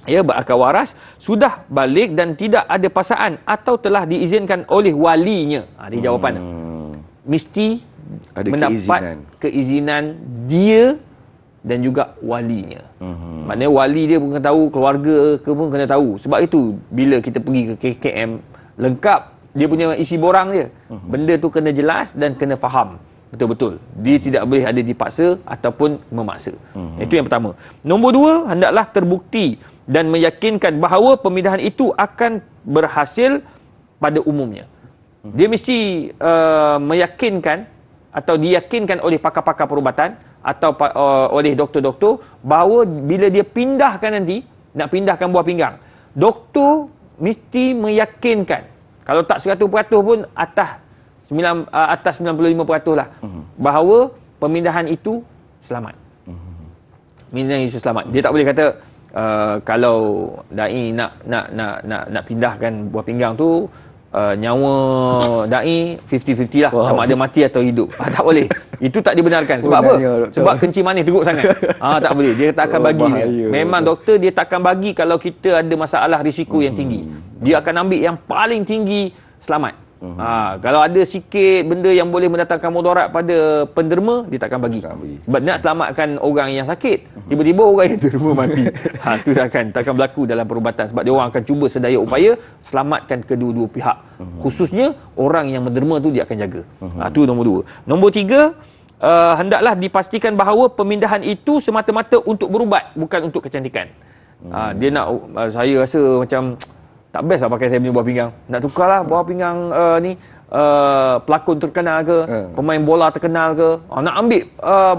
Ya, berakal waras, sudah balik dan tidak ada pasangan atau telah diizinkan oleh walinya. Ini jawapannya. Mesti ada mendapat keizinan dia dan juga walinya. Maknanya wali dia pun kena tahu, keluarga ke pun kena tahu. Sebab itu bila kita pergi ke KKM, lengkap dia punya isi borang dia. Benda tu kena jelas dan kena faham betul-betul. Dia tidak boleh ada dipaksa ataupun memaksa. Itu yang pertama. Nombor dua, hendaklah terbukti dan meyakinkan bahawa pemindahan itu akan berhasil pada umumnya. Dia mesti meyakinkan atau diyakinkan oleh pakar-pakar perubatan atau oleh doktor-doktor bahawa bila dia pindahkan nanti, nak pindahkan buah pinggang, doktor mesti meyakinkan, kalau tak 100% pun atas 95% lah, bahawa pemindahan itu selamat. Pemindahan itu selamat. Dia tak boleh kata kalau dai nak pindahkan buah pinggang tu, nyawa dai 50-50 lah, sama ada mati atau hidup. Tak boleh. Itu tak dibenarkan. Sebab apa? Sebab kencing manis teruk sangat. Tak boleh. Dia tak akan bagi. Memang doktor dia tak akan bagi kalau kita ada masalah risiko yang tinggi. Dia akan ambil yang paling tinggi, selamat. Kalau ada sikit benda yang boleh mendatangkan mudarat pada penderma, dia takkan bagi. Sebab nak selamatkan orang yang sakit, tiba-tiba orang yang derma mati. Itu takkan berlaku dalam perubatan. Sebab dia orang akan cuba sedaya upaya selamatkan kedua-dua pihak. Khususnya orang yang menderma tu dia akan jaga. Itu nombor dua. Nombor tiga, hendaklah dipastikan bahawa pemindahan itu semata-mata untuk berubat, bukan untuk kecantikan. Dia nak, saya rasa macam Tak best lah pakai saya punya buah pinggang. Nak tukarlah buah pinggang ni pelakon terkenal ke, pemain bola terkenal ke. Nak ambil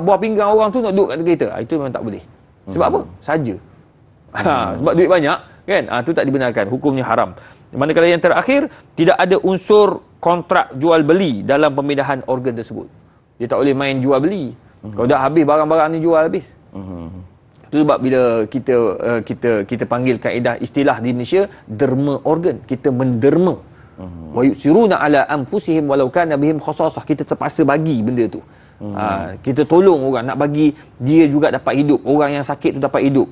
buah pinggang orang tu nak duduk kat kereta. Itu memang tak boleh. Sebab apa? Saja. Sebab duit banyak kan. Itu tak dibenarkan. Hukumnya haram. Manakala yang terakhir, tidak ada unsur kontrak jual beli dalam pemindahan organ tersebut. Dia tak boleh main jual beli. Kalau dah habis barang-barang ni jual habis. Itu sebab bila kita panggil kaedah istilah di Malaysia derma organ, kita menderma. Wa yusiruna ala anfusihim walau kana bihim khasasah. Kita terpaksa bagi benda tu. Kita tolong orang, nak bagi dia juga dapat hidup, orang yang sakit tu dapat hidup.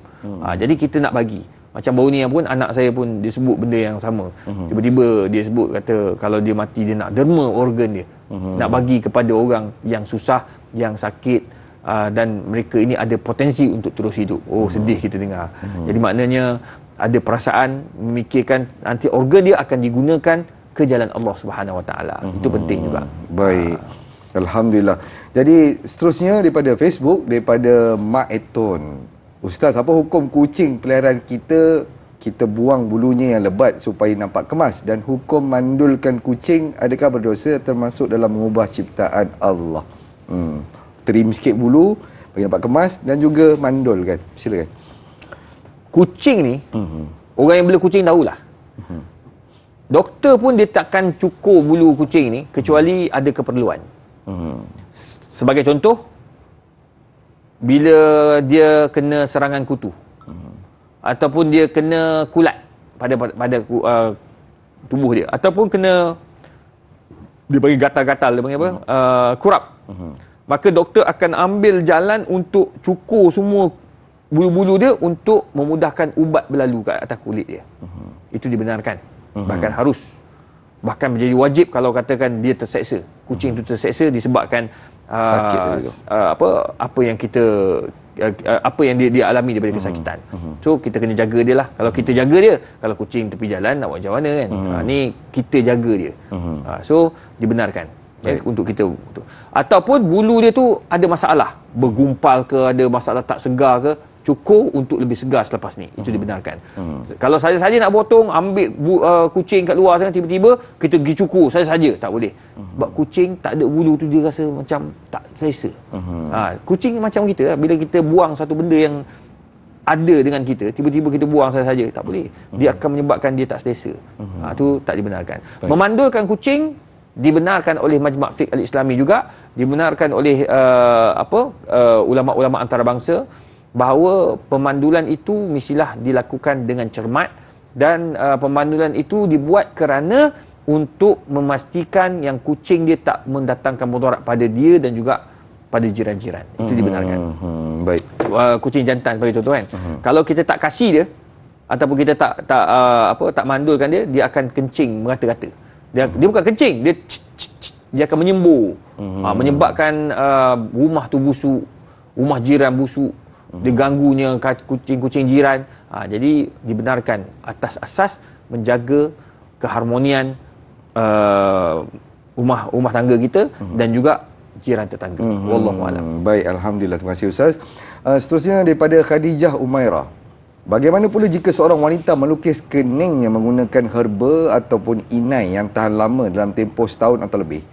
Jadi kita nak bagi. Macam baru ni pun anak saya pun dia sebut benda yang sama. Tiba-tiba dia sebut kata kalau dia mati dia nak derma organ dia. Nak bagi kepada orang yang susah, yang sakit, dan mereka ini ada potensi untuk terus hidup. Sedih kita dengar. Jadi maknanya ada perasaan memikirkan nanti organ dia akan digunakan ke jalan Allah Subhanahu Wa Taala. Itu penting juga. Baik. Alhamdulillah. Jadi seterusnya daripada Facebook, daripada Mak Eton. Ustaz, apa hukum kucing peliharaan kita buang bulunya yang lebat supaya nampak kemas, dan hukum mandulkan kucing adakah berdosa termasuk dalam mengubah ciptaan Allah? Trim sikit bulu bagi nampak kemas dan juga mandul kan. Silakan. Kucing ni, orang yang bela kucing tahulah. Doktor pun dia takkan cukur bulu kucing ni kecuali ada keperluan. Sebagai contoh, bila dia kena serangan kutu, ataupun dia kena kulat pada tubuh dia, ataupun kena dia panggil gatal-gatal, dia panggil apa? Kurap. Maka doktor akan ambil jalan untuk cukur semua bulu-bulu dia untuk memudahkan ubat berlalu kat atas kulit dia. Itu dibenarkan. Bahkan harus. Bahkan menjadi wajib kalau katakan dia terseksa. Kucing itu terseksa disebabkan sakit apa yang kita apa yang dia alami daripada kesakitan. So kita kena jaga dia lah. Kalau kita jaga dia, kalau kucing tepi jalan nak buat macam mana kan. Ni kita jaga dia. So dibenarkan. Untuk kita ataupun bulu dia tu ada masalah, bergumpal ke, ada masalah tak segar ke, cukur untuk lebih segar selepas ni. Itu dibenarkan. Kalau saja-saja nak potong, ambil kucing kat luar sana, tiba-tiba kita pergi cukur saja-saja, tak boleh. Sebab kucing tak ada bulu tu dia rasa macam tak selesa. Kucing macam kita, bila kita buang satu benda yang ada dengan kita, tiba-tiba kita buang saja-saja, tak boleh. Dia akan menyebabkan dia tak selesa. Itu tak dibenarkan. Memandulkan kucing dibenarkan oleh Majma' Fiqh Al-Islami juga, dibenarkan oleh ulama-ulama antarabangsa, bahawa pemandulan itu mestilah dilakukan dengan cermat, dan pemandulan itu dibuat kerana untuk memastikan yang kucing dia tak mendatangkan mudarat pada dia dan juga pada jiran-jiran. Itu dibenarkan. Baik. Kucing jantan sebagai contoh kan. Kalau kita tak kasih dia, ataupun kita tak mandulkan dia, dia akan kencing merata-rata. Dia bukan kencing, dia akan menyembur. Menyebabkan rumah tu busuk, rumah jiran busuk, dia ganggunya kucing-kucing jiran. Jadi dibenarkan atas asas menjaga keharmonian rumah tangga kita dan juga jiran tetangga. Wallahu a'lam. Baik, alhamdulillah. Terima kasih Ustaz. Seterusnya daripada Khadijah Umairah. Bagaimana pula jika seorang wanita melukis keningnya menggunakan herba ataupun inai yang tahan lama dalam tempoh setahun atau lebih?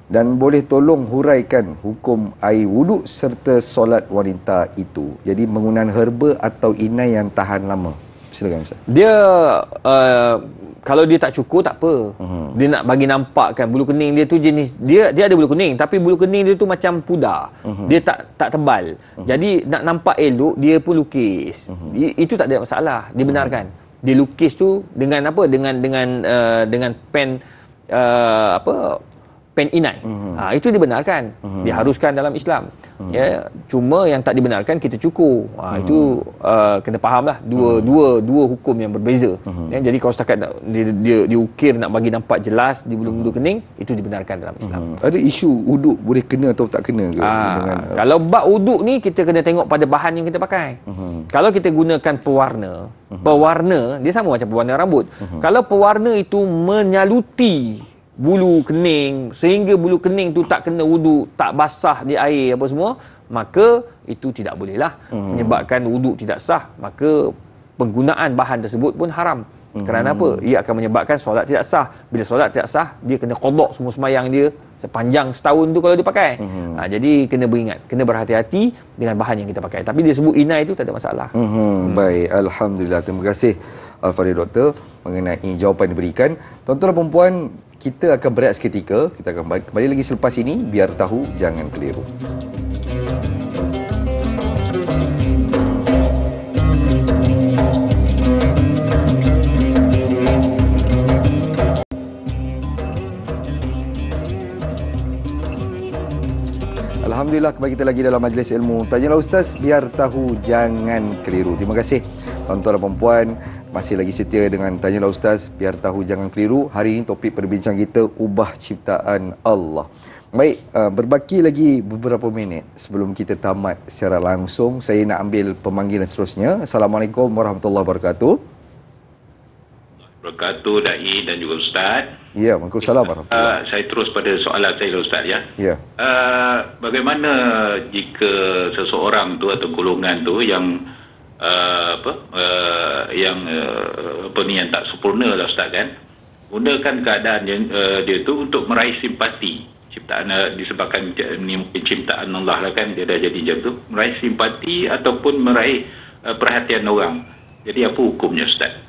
Dan boleh tolong huraikan hukum air wuduk serta solat wanita itu. Jadi penggunaan herba atau inai yang tahan lama. Silakan Ustaz. Dia kalau dia tak cukur tak apa. Dia nak bagi nampak kan bulu kening dia tu jenis dia ada bulu kening, tapi bulu kening dia tu macam pudar. Dia tak tebal. Jadi nak nampak elok dia pun lukis. Itu tak ada masalah, dibenarkan. Dia lukis tu dengan apa? Dengan pen pen inai. Itu dibenarkan. Diharuskan dalam Islam. Ya, cuma yang tak dibenarkan kita cukur. Itu kena fahamlah dua hukum yang berbeza. Ya, jadi kalau setakat dia ukir nak bagi nampak jelas di bulu-bulu kening, itu dibenarkan dalam Islam. Ada isu uduk boleh kena atau tak kena ke? Kalau bab uduk ni kita kena tengok pada bahan yang kita pakai. Kalau kita gunakan pewarna dia sama macam pewarna rambut. Kalau pewarna itu menyaluti bulu kening sehingga bulu kening tu tak kena wuduk, tak basah di air apa semua, maka itu tidak bolehlah, menyebabkan wuduk tidak sah, maka penggunaan bahan tersebut pun haram. Kerana apa? Ia akan menyebabkan solat tidak sah. Bila solat tidak sah, dia kena qada semua sembahyang dia sepanjang setahun tu kalau dia pakai. Jadi kena beringat, kena berhati-hati dengan bahan yang kita pakai. Tapi dia sebut inai tu tak ada masalah. Baik, alhamdulillah. Terima kasih Al-Fadhil Doktor mengenai jawapan yang diberikan. Tuan-tuan dan puan-puan, kita akan berehat seketika. Kita akan kembali lagi selepas ini. Biar tahu, jangan keliru. Alhamdulillah, kembali kita lagi dalam majlis ilmu. Tanyalah Ustaz, biar tahu, jangan keliru. Terima kasih tuan-tuan dan puan-puan masih lagi setia dengan Tanyalah Ustaz, biar tahu, jangan keliru. Hari ini topik perbincangan kita, ubah ciptaan Allah. Baik, berbaki lagi beberapa minit sebelum kita tamat secara langsung. Saya nak ambil pemanggilan seterusnya. Assalamualaikum warahmatullahi wabarakatuh. Wabarakatuh, Da'i dan juga Ustaz. Ya, Waalaikumsalam warahmatullahi. Saya terus pada soalan saya, Ustaz, ya. Ya. Bagaimana jika seseorang tu atau golongan tu yang yang tak sempurna lah, Ustaz, kan, gunakan keadaan dia tu untuk meraih simpati ciptaan, disebabkan ni mungkin ciptaan Allah lah kan, dia dah jadi macam tu, meraih simpati ataupun meraih perhatian orang. Jadi apa hukumnya, Ustaz?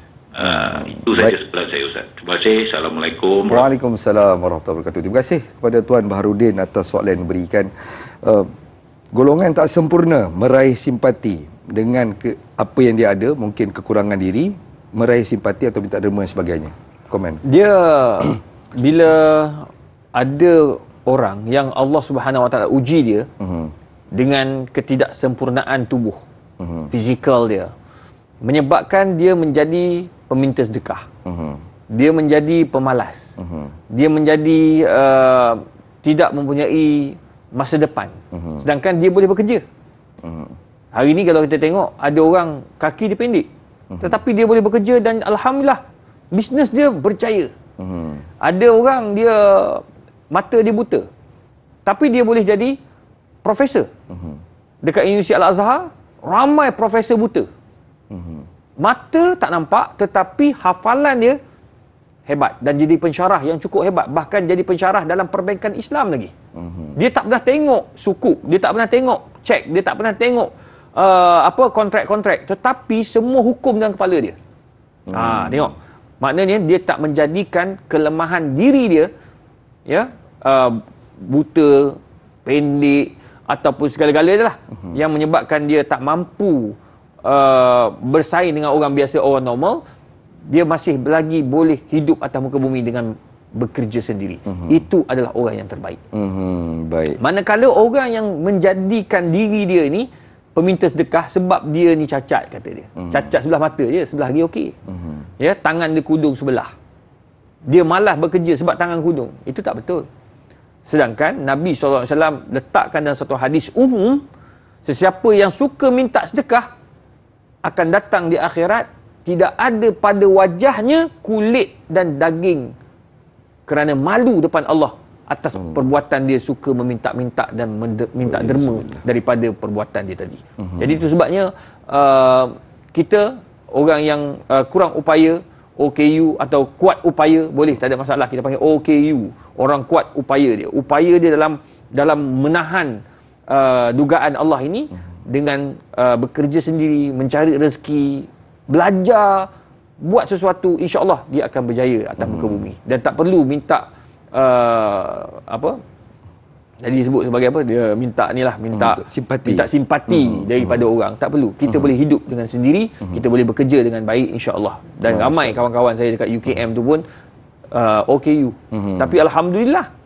Itu saja soalan saya, Ustaz. Terima kasih. Assalamualaikum. Waalaikumsalam warahmatullahi wabarakatuh. Terima kasih kepada Tuan Baharudin atas soalan yang diberikan. Golongan tak sempurna meraih simpati dengan apa yang dia ada, mungkin kekurangan diri, meraih simpati atau minta derma dan sebagainya. Komen. Dia bila ada orang yang Allah Subhanahu Wa Taala uji dia dengan ketidaksempurnaan tubuh, fizikal dia, menyebabkan dia menjadi peminta sedekah, dia menjadi pemalas, dia menjadi tidak mempunyai masa depan, sedangkan dia boleh bekerja. Hari ni kalau kita tengok, ada orang kaki dia pendek, tetapi dia boleh bekerja dan alhamdulillah bisnes dia berjaya. Ada orang dia mata dia buta, tapi dia boleh jadi profesor. Dekat Universiti Al-Azhar ramai profesor buta. Mata tak nampak, tetapi hafalan dia hebat dan jadi pensyarah yang cukup hebat, bahkan jadi pensyarah dalam perbankan Islam lagi. Dia tak pernah tengok sukuk, dia tak pernah tengok cek, dia tak pernah tengok kontrak-kontrak, tetapi semua hukum dalam kepala dia. Tengok, maknanya dia tak menjadikan kelemahan diri dia, ya, buta, pendek ataupun segala-galanya lah yang menyebabkan dia tak mampu bersaing dengan orang biasa, orang normal. Dia masih lagi boleh hidup atas muka bumi dengan bekerja sendiri. Itu adalah orang yang terbaik. Baik. Manakala orang yang menjadikan diri dia ni peminta sedekah sebab dia ni cacat, kata dia. Cacat sebelah mata je, sebelah lagi okey. Ya, tangan dia kudung sebelah. Dia malas bekerja sebab tangan kudung. Itu tak betul. Sedangkan Nabi SAW letakkan dalam satu hadis umum, sesiapa yang suka minta sedekah akan datang di akhirat tidak ada pada wajahnya kulit dan daging, kerana malu depan Allah atas perbuatan dia suka meminta-minta dan minta derma daripada perbuatan dia tadi. Jadi itu sebabnya kita orang yang kurang upaya, OKU atau kuat upaya, boleh, tak ada masalah, kita panggil OKU, orang kuat upaya dia. Upaya dia dalam menahan dugaan Allah ini dengan bekerja sendiri, mencari rezeki, belajar, buat sesuatu, insya-Allah dia akan berjaya atas muka bumi dan tak perlu minta jadi disebut sebagai apa, dia minta simpati daripada orang. Tak perlu, kita boleh hidup dengan sendiri, kita boleh bekerja dengan baik, insya-Allah. Dan ramai kawan-kawan saya dekat UKM tu pun OKU, tapi alhamdulillah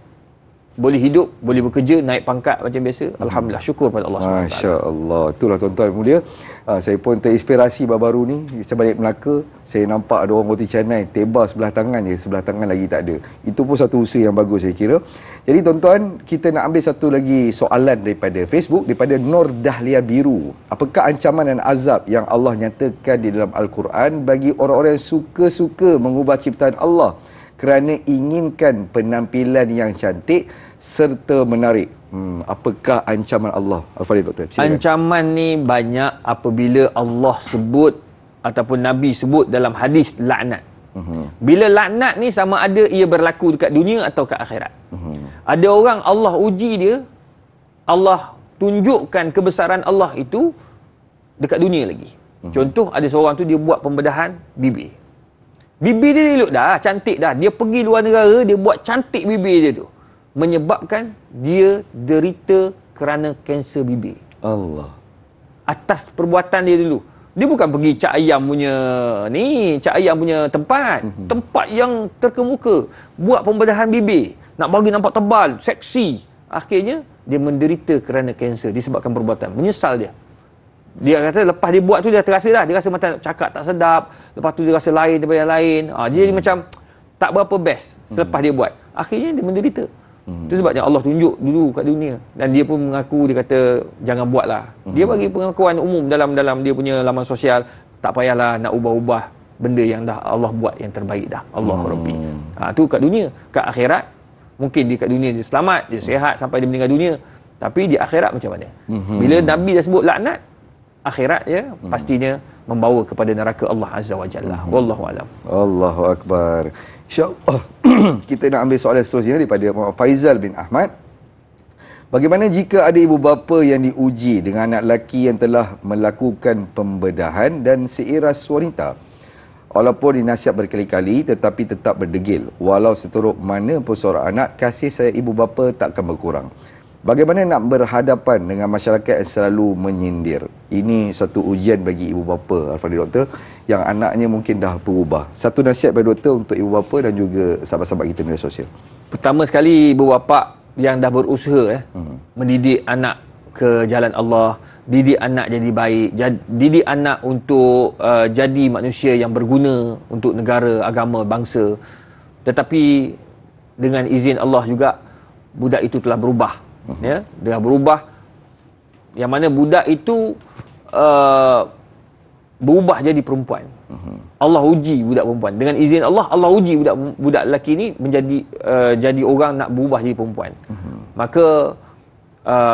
boleh hidup, boleh bekerja, naik pangkat macam biasa. Alhamdulillah, syukur pada Allah SWT. Masya-Allah. Itulah tuan-tuan mulia. Saya pun terinspirasi baru-baru ni. Saya balik Melaka, saya nampak ada orang roti canai tebal sebelah tangan je, sebelah tangan lagi tak ada. Itu pun satu usaha yang bagus saya kira. Jadi tuan-tuan, kita nak ambil satu lagi soalan daripada Facebook, daripada Nur Dahlia Biru. Apakah ancaman dan azab yang Allah nyatakan di dalam Al-Quran bagi orang-orang yang suka-suka mengubah ciptaan Allah kerana inginkan penampilan yang cantik serta menarik? Apakah ancaman Allah? Al-Fadhil Doktor, silakan. Ancaman ni banyak apabila Allah sebut ataupun Nabi sebut dalam hadis laknat. Bila laknat ni sama ada ia berlaku dekat dunia atau kat akhirat. Ada orang Allah uji dia, Allah tunjukkan kebesaran Allah itu dekat dunia lagi. Contoh, ada seorang tu dia buat pembedahan bibir. Bibir dia elok dah, cantik dah. Dia pergi luar negara, dia buat cantik bibir dia tu. Menyebabkan dia derita kerana kanser bibir. Allah. Atas perbuatan dia dulu. Dia bukan pergi cak ayam punya tempat. Tempat yang terkemuka. Buat pembedahan bibir. Nak bagi nampak tebal, seksi. Akhirnya, dia menderita kerana kanser disebabkan perbuatan. Menyesal dia. Dia kata lepas dia buat tu dia terasa dah. Dia rasa macam cakap tak sedap. Lepas tu dia rasa lain daripada yang lain. Dia jadi macam tak berapa best selepas dia buat. Akhirnya dia menderita. Itu sebabnya Allah tunjuk dulu kat dunia. Dan dia pun mengaku, dia kata jangan buatlah. Dia bagi pengakuan umum dalam dia punya laman sosial. Tak payahlah nak ubah-ubah benda yang dah Allah buat yang terbaik dah. Allah Rabbi. Tu kat dunia. Kat akhirat, mungkin dia kat dunia dia selamat, dia sihat sampai dia meninggal dunia. Tapi di akhirat macam mana? Bila Nabi dah sebut laknat, akhirat ya pastinya membawa kepada neraka Allah Azza wa Jalla. Wallahu alam. Allahu akbar. InsyaAllah kita nak ambil soalan seterusnya daripada Muhammad Faizal bin Ahmad. Bagaimana jika ada ibu bapa yang diuji dengan anak lelaki yang telah melakukan pembedahan dan seiras wanita? Walaupun dinasihat berkali-kali tetapi tetap berdegil. Walau seteruk mana pun seorang anak, kasih sayang ibu bapa takkan berkurang. Bagaimana nak berhadapan dengan masyarakat yang selalu menyindir? Ini satu ujian bagi ibu bapa, Al-Fadhil Doktor, yang anaknya mungkin dah berubah. Satu nasihat bagi doktor untuk ibu bapa dan juga sahabat-sahabat kita media sosial. Pertama sekali, ibu bapa yang dah berusaha mendidik anak ke jalan Allah, didik anak jadi baik, didik anak untuk jadi manusia yang berguna untuk negara, agama, bangsa. Tetapi dengan izin Allah juga, budak itu telah berubah. Ya, dia berubah, yang mana budak itu berubah jadi perempuan. Allah uji budak perempuan. Dengan izin Allah, Allah uji budak lelaki ni menjadi jadi orang nak berubah jadi perempuan. Maka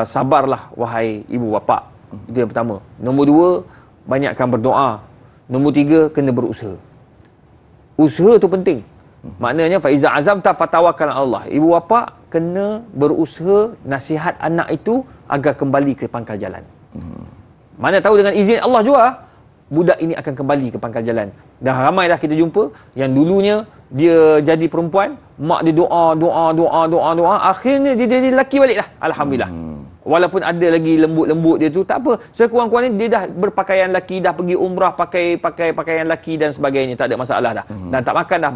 sabarlah wahai ibu bapa. Itu yang pertama. Nombor 2, banyakkan berdoa. Nombor 3, kena berusaha. Usaha tu penting. Maknanya faiza azamta fatawakkal Allah. Ibu bapa kena berusaha nasihat anak itu agar kembali ke pangkal jalan. Mana tahu dengan izin Allah juga budak ini akan kembali ke pangkal jalan. Dah ramai dah kita jumpa yang dulunya dia jadi perempuan, mak dia doa, akhirnya dia jadi lelaki balik dah. Alhamdulillah. Walaupun ada lagi lembut-lembut dia tu, tak apa. Sekurang-kurangnya dia dah berpakaian lelaki, dah pergi umrah pakai pakaian lelaki dan sebagainya, tak ada masalah dah. Dan tak makan dah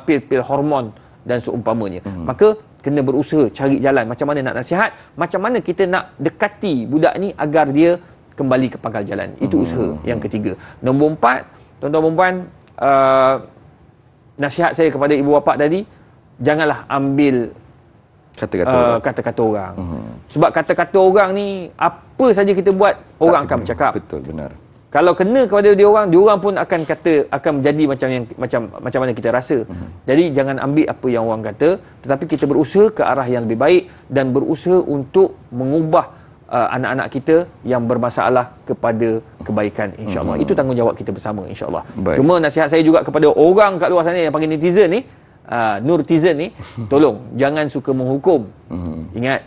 pil-pil hormon dan seumpamanya. Maka kena berusaha cari jalan macam mana nak nasihat, macam mana kita nak dekati budak ni agar dia kembali ke pangkal jalan. Itu usaha yang ketiga. Nombor 4, tuan-tuan dan puan, nasihat saya kepada ibu bapa tadi, janganlah ambil kata-kata orang. Sebab kata-kata orang ni, apa saja kita buat, orang akan bercakap. Betul, benar. Kalau kena kepada dia orang pun akan kata, akan menjadi macam mana kita rasa. Jadi jangan ambil apa yang orang kata, tetapi kita berusaha ke arah yang lebih baik dan berusaha untuk mengubah anak-anak kita yang bermasalah kepada kebaikan, insya-Allah. Itu tanggungjawab kita bersama, insya-Allah. Cuma nasihat saya juga kepada orang kat luar sana yang panggil netizen ni, nurtizen ni, tolong jangan suka menghukum. Ingat,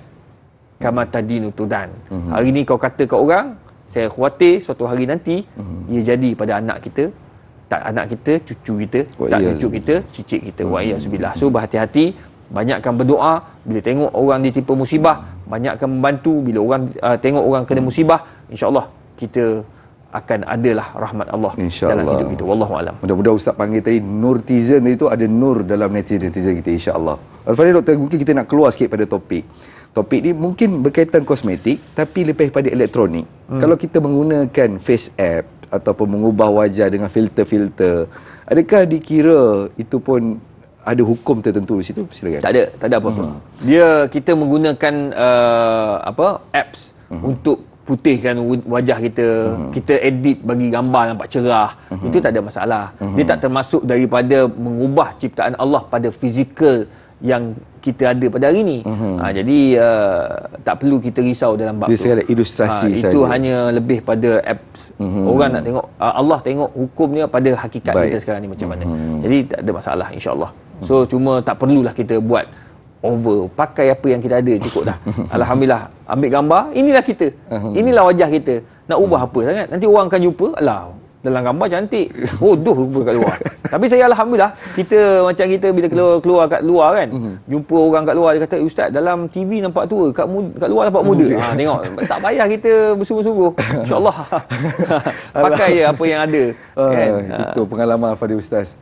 kama tadinu tudan. Hari ni kau kata kat orang, saya khawatir suatu hari nanti ia jadi pada anak kita, tak anak kita, cucu kita, tak cucu kita, cicit kita. Wa iyyazubillah. So berhati-hati, banyakkan berdoa. Bila tengok orang ditimpa musibah, banyakkan membantu. Bila orang tengok orang kena musibah, insya-Allah kita akan adalah rahmat Allah dalam hidup kita. Wallahu alam. Mudah-mudahan Ustaz panggil tadi nurtizen itu ada nur dalam netizen kita, insya-Allah. Al-Fadhil Doktor, mungkin kita nak keluar sikit pada topik. Topik ni mungkin berkaitan kosmetik tapi lebih pada elektronik. Kalau kita menggunakan face app ataupun mengubah wajah dengan filter-filter, adakah dikira itu pun ada hukum tertentu di situ? Silakan. Tak ada apa-apa. Kita menggunakan apps untuk putihkan wajah kita, kita edit bagi gambar nampak cerah, itu tak ada masalah. Dia tak termasuk daripada mengubah ciptaan Allah pada fizikal yang kita ada pada hari ni. Jadi tak perlu kita risau dalam bab Dia tu. sekadar ilustrasi saja. Itu hanya lebih pada apps. Orang nak tengok, Allah tengok hukumnya pada hakikat kita sekarang ni macam mana. Jadi tak ada masalah, insya-Allah. So cuma tak perlulah kita buat over, pakai apa yang kita ada cukup dah. Alhamdulillah, ambil gambar, inilah kita. Inilah wajah kita. Nak ubah apa sangat? Nanti orang akan jumpa, alah, dalam gambar cantik, bodoh rupa kat luar. Tapi saya alhamdulillah, kita macam kita bila keluar kat luar kan, jumpa orang kat luar, dia kata, "Ustaz, dalam TV nampak tua, kat luar nampak muda." Tengok, tak payah kita bersungguh-sungguh. InsyaAllah pakai je apa yang ada kan? Itu pengalaman Al-Fadhil Ustaz.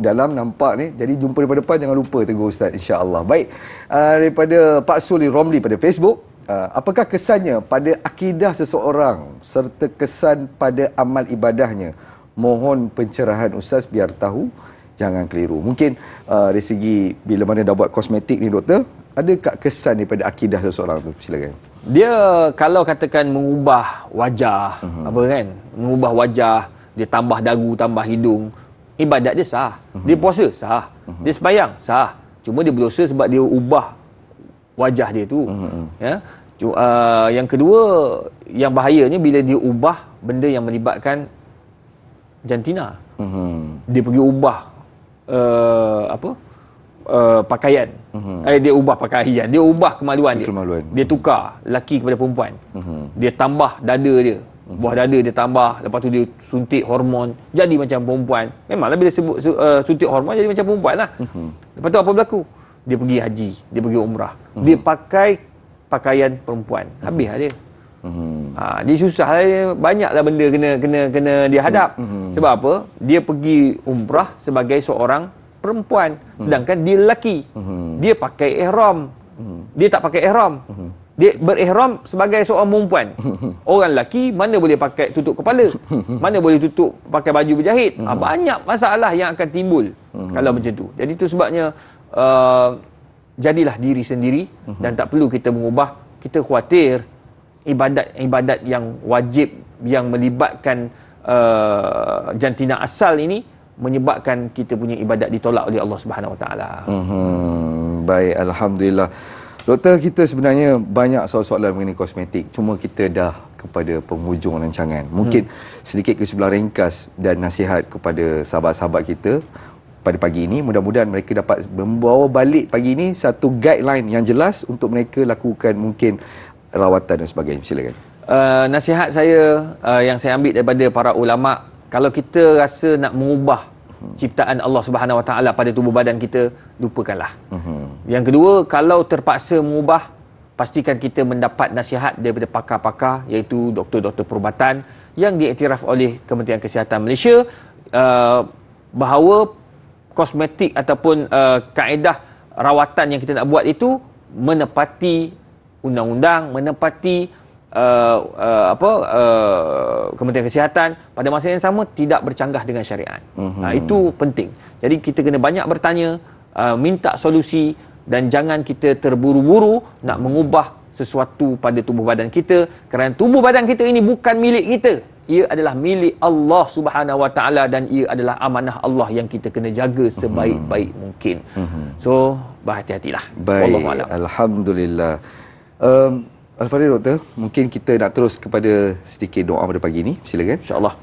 Dalam nampak ni, jadi jumpa daripada depan, jangan lupa tegur Ustaz, insya-Allah. Baik, daripada Pak Suli Romli pada Facebook, apakah kesannya pada akidah seseorang serta kesan pada amal ibadahnya? Mohon pencerahan Ustaz biar tahu, jangan keliru. Mungkin dari segi bila mana dah buat kosmetik ni doktor, adakah kesan daripada akidah seseorang tu? Silakan. Dia kalau katakan mengubah wajah, apa kan? Mengubah wajah, dia tambah dagu, tambah hidung, ibadat dia sah. Dia puasa sah. Dia sembahyang sah. Cuma dia berdosa sebab dia ubah wajah dia tu. Ya. Yang kedua, yang bahayanya bila dia ubah benda yang melibatkan jantina. Dia pergi ubah pakaian. Dia ubah pakaian, dia ubah kemaluan dia. Dia tukar lelaki kepada perempuan. Dia tambah dada dia. Buah dada dia tambah, lepas tu dia suntik hormon, jadi macam perempuan. Memanglah bila sebut suntik hormon jadi macam perempuan lah. Lepas tu apa berlaku? Dia pergi haji, dia pergi umrah. Dia pakai pakaian perempuan. Habis lah dia. Dia susah lah, banyaklah benda kena dia hadap. Sebab apa? Dia pergi umrah sebagai seorang perempuan, sedangkan dia lelaki. Dia pakai ihram. Dia tak pakai ihram. Dia berihram sebagai seorang perempuan. Orang lelaki mana boleh pakai tutup kepala, mana boleh tutup pakai baju berjahit. Banyak masalah yang akan timbul kalau macam tu. Jadi itu sebabnya jadilah diri sendiri dan tak perlu kita mengubah. Kita khawatir ibadat-ibadat yang wajib yang melibatkan jantina asal ini menyebabkan kita punya ibadat ditolak oleh Allah Subhanahu Wa Taala. Baik, alhamdulillah. Doktor, kita sebenarnya banyak soalan-soalan mengenai kosmetik. Cuma kita dah kepada penghujung rancangan. Mungkin sedikit kesimpulan ringkas dan nasihat kepada sahabat-sahabat kita pada pagi ini. Mudah-mudahan mereka dapat membawa balik pagi ini satu guideline yang jelas untuk mereka lakukan mungkin rawatan dan sebagainya. Silakan. Nasihat saya yang saya ambil daripada para ulama, kalau kita rasa nak mengubah ciptaan Allah Subhanahu Wa Taala pada tubuh badan kita, lupakanlah. Yang kedua, kalau terpaksa mengubah, pastikan kita mendapat nasihat daripada pakar-pakar, iaitu doktor-doktor perubatan yang diiktiraf oleh Kementerian Kesihatan Malaysia, bahawa kosmetik ataupun kaedah rawatan yang kita nak buat itu menepati undang-undang, menepati Kementerian Kesihatan, pada masa yang sama tidak bercanggah dengan syariat. Itu penting. Jadi kita kena banyak bertanya, minta solusi, dan jangan kita terburu-buru nak mengubah sesuatu pada tubuh badan kita, kerana tubuh badan kita ini bukan milik kita. Ia adalah milik Allah Subhanahu Wa Taala dan ia adalah amanah Allah yang kita kena jaga sebaik-baik mungkin. So, berhati-hatilah. Baik, alhamdulillah. Al-Fadhil doktor, mungkin kita nak terus kepada sedikit doa pada pagi ini. Silakan. InsyaAllah.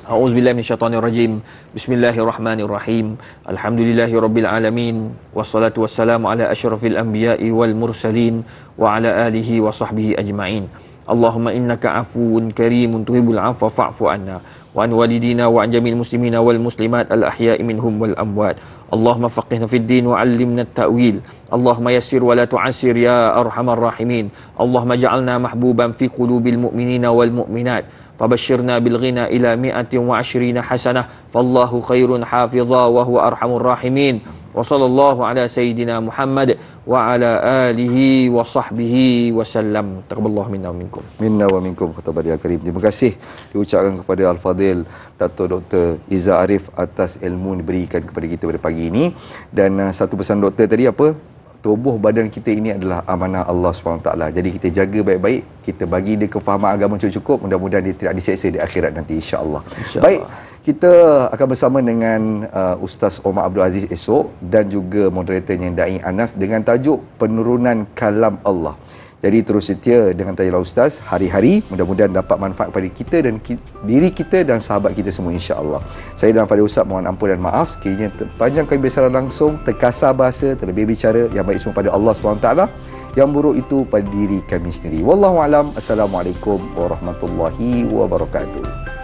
A'udzubillahi minasyaitonirrajim. Bismillahirrahmanirrahim. Alhamdulillahirabbil alamin. Wassalatu wassalamu ala asyrafil anbiya'i wal mursalin wa ala alihi wa sahbihi ajma'in. Allahumma innaka afuwun karimun tuhibbul afwa fa'fu anna wa an walidina wa an jamil muslimina wal muslimat al ahya'i minhum wal amwat. Allahumma faqihna fid din wa 'allimna at-ta'wil. Allahumma yassir wa la tu'assir ya arhamar rahimin. Allahumma ja'alna mahbuban fi qulubil mu'minina wal mu'minat. Fabashshirna bil ghina ila 120 hasanah. Fallahu khairun hafiza wa huwa arhamur rahimin. Wa sallallahu ala sayyidina Muhammad wa ala alihi wa sahbihi wa sallam. Taqabbalallahu minna wa minkum. Minna wa minkum khatabah ya karim. Terima kasih diucapkan kepada Al-Fadhil Dato' Dr. Iza Arif atas ilmu yang diberikan kepada kita pada pagi ini. Dan satu pesan doktor tadi apa? tubuh badan kita ini adalah amanah Allah SWT. Jadi kita jaga baik-baik, kita bagi dia kefahaman agama cukup, mudah-mudahan dia tidak diseksa di akhirat nanti, insya-Allah. Baik, kita akan bersama dengan Ustaz Omar Abdul Aziz esok dan juga moderatornya Da'i Anas dengan tajuk Penurunan Kalam Allah. Jadi terus setia dengan tajuk Ustaz hari-hari, mudah-mudahan dapat manfaat kepada kita dan diri kita dan sahabat kita semua, insya-Allah. Saya dan Fadil Ustaz mohon ampun dan maaf sekiranya terpanjang kami berbicara langsung, terkasar bahasa, terlebih bicara. Yang baik semua pada Allah SWT, yang buruk itu pada diri kami sendiri. Wallahu alam. Assalamualaikum warahmatullahi wabarakatuh.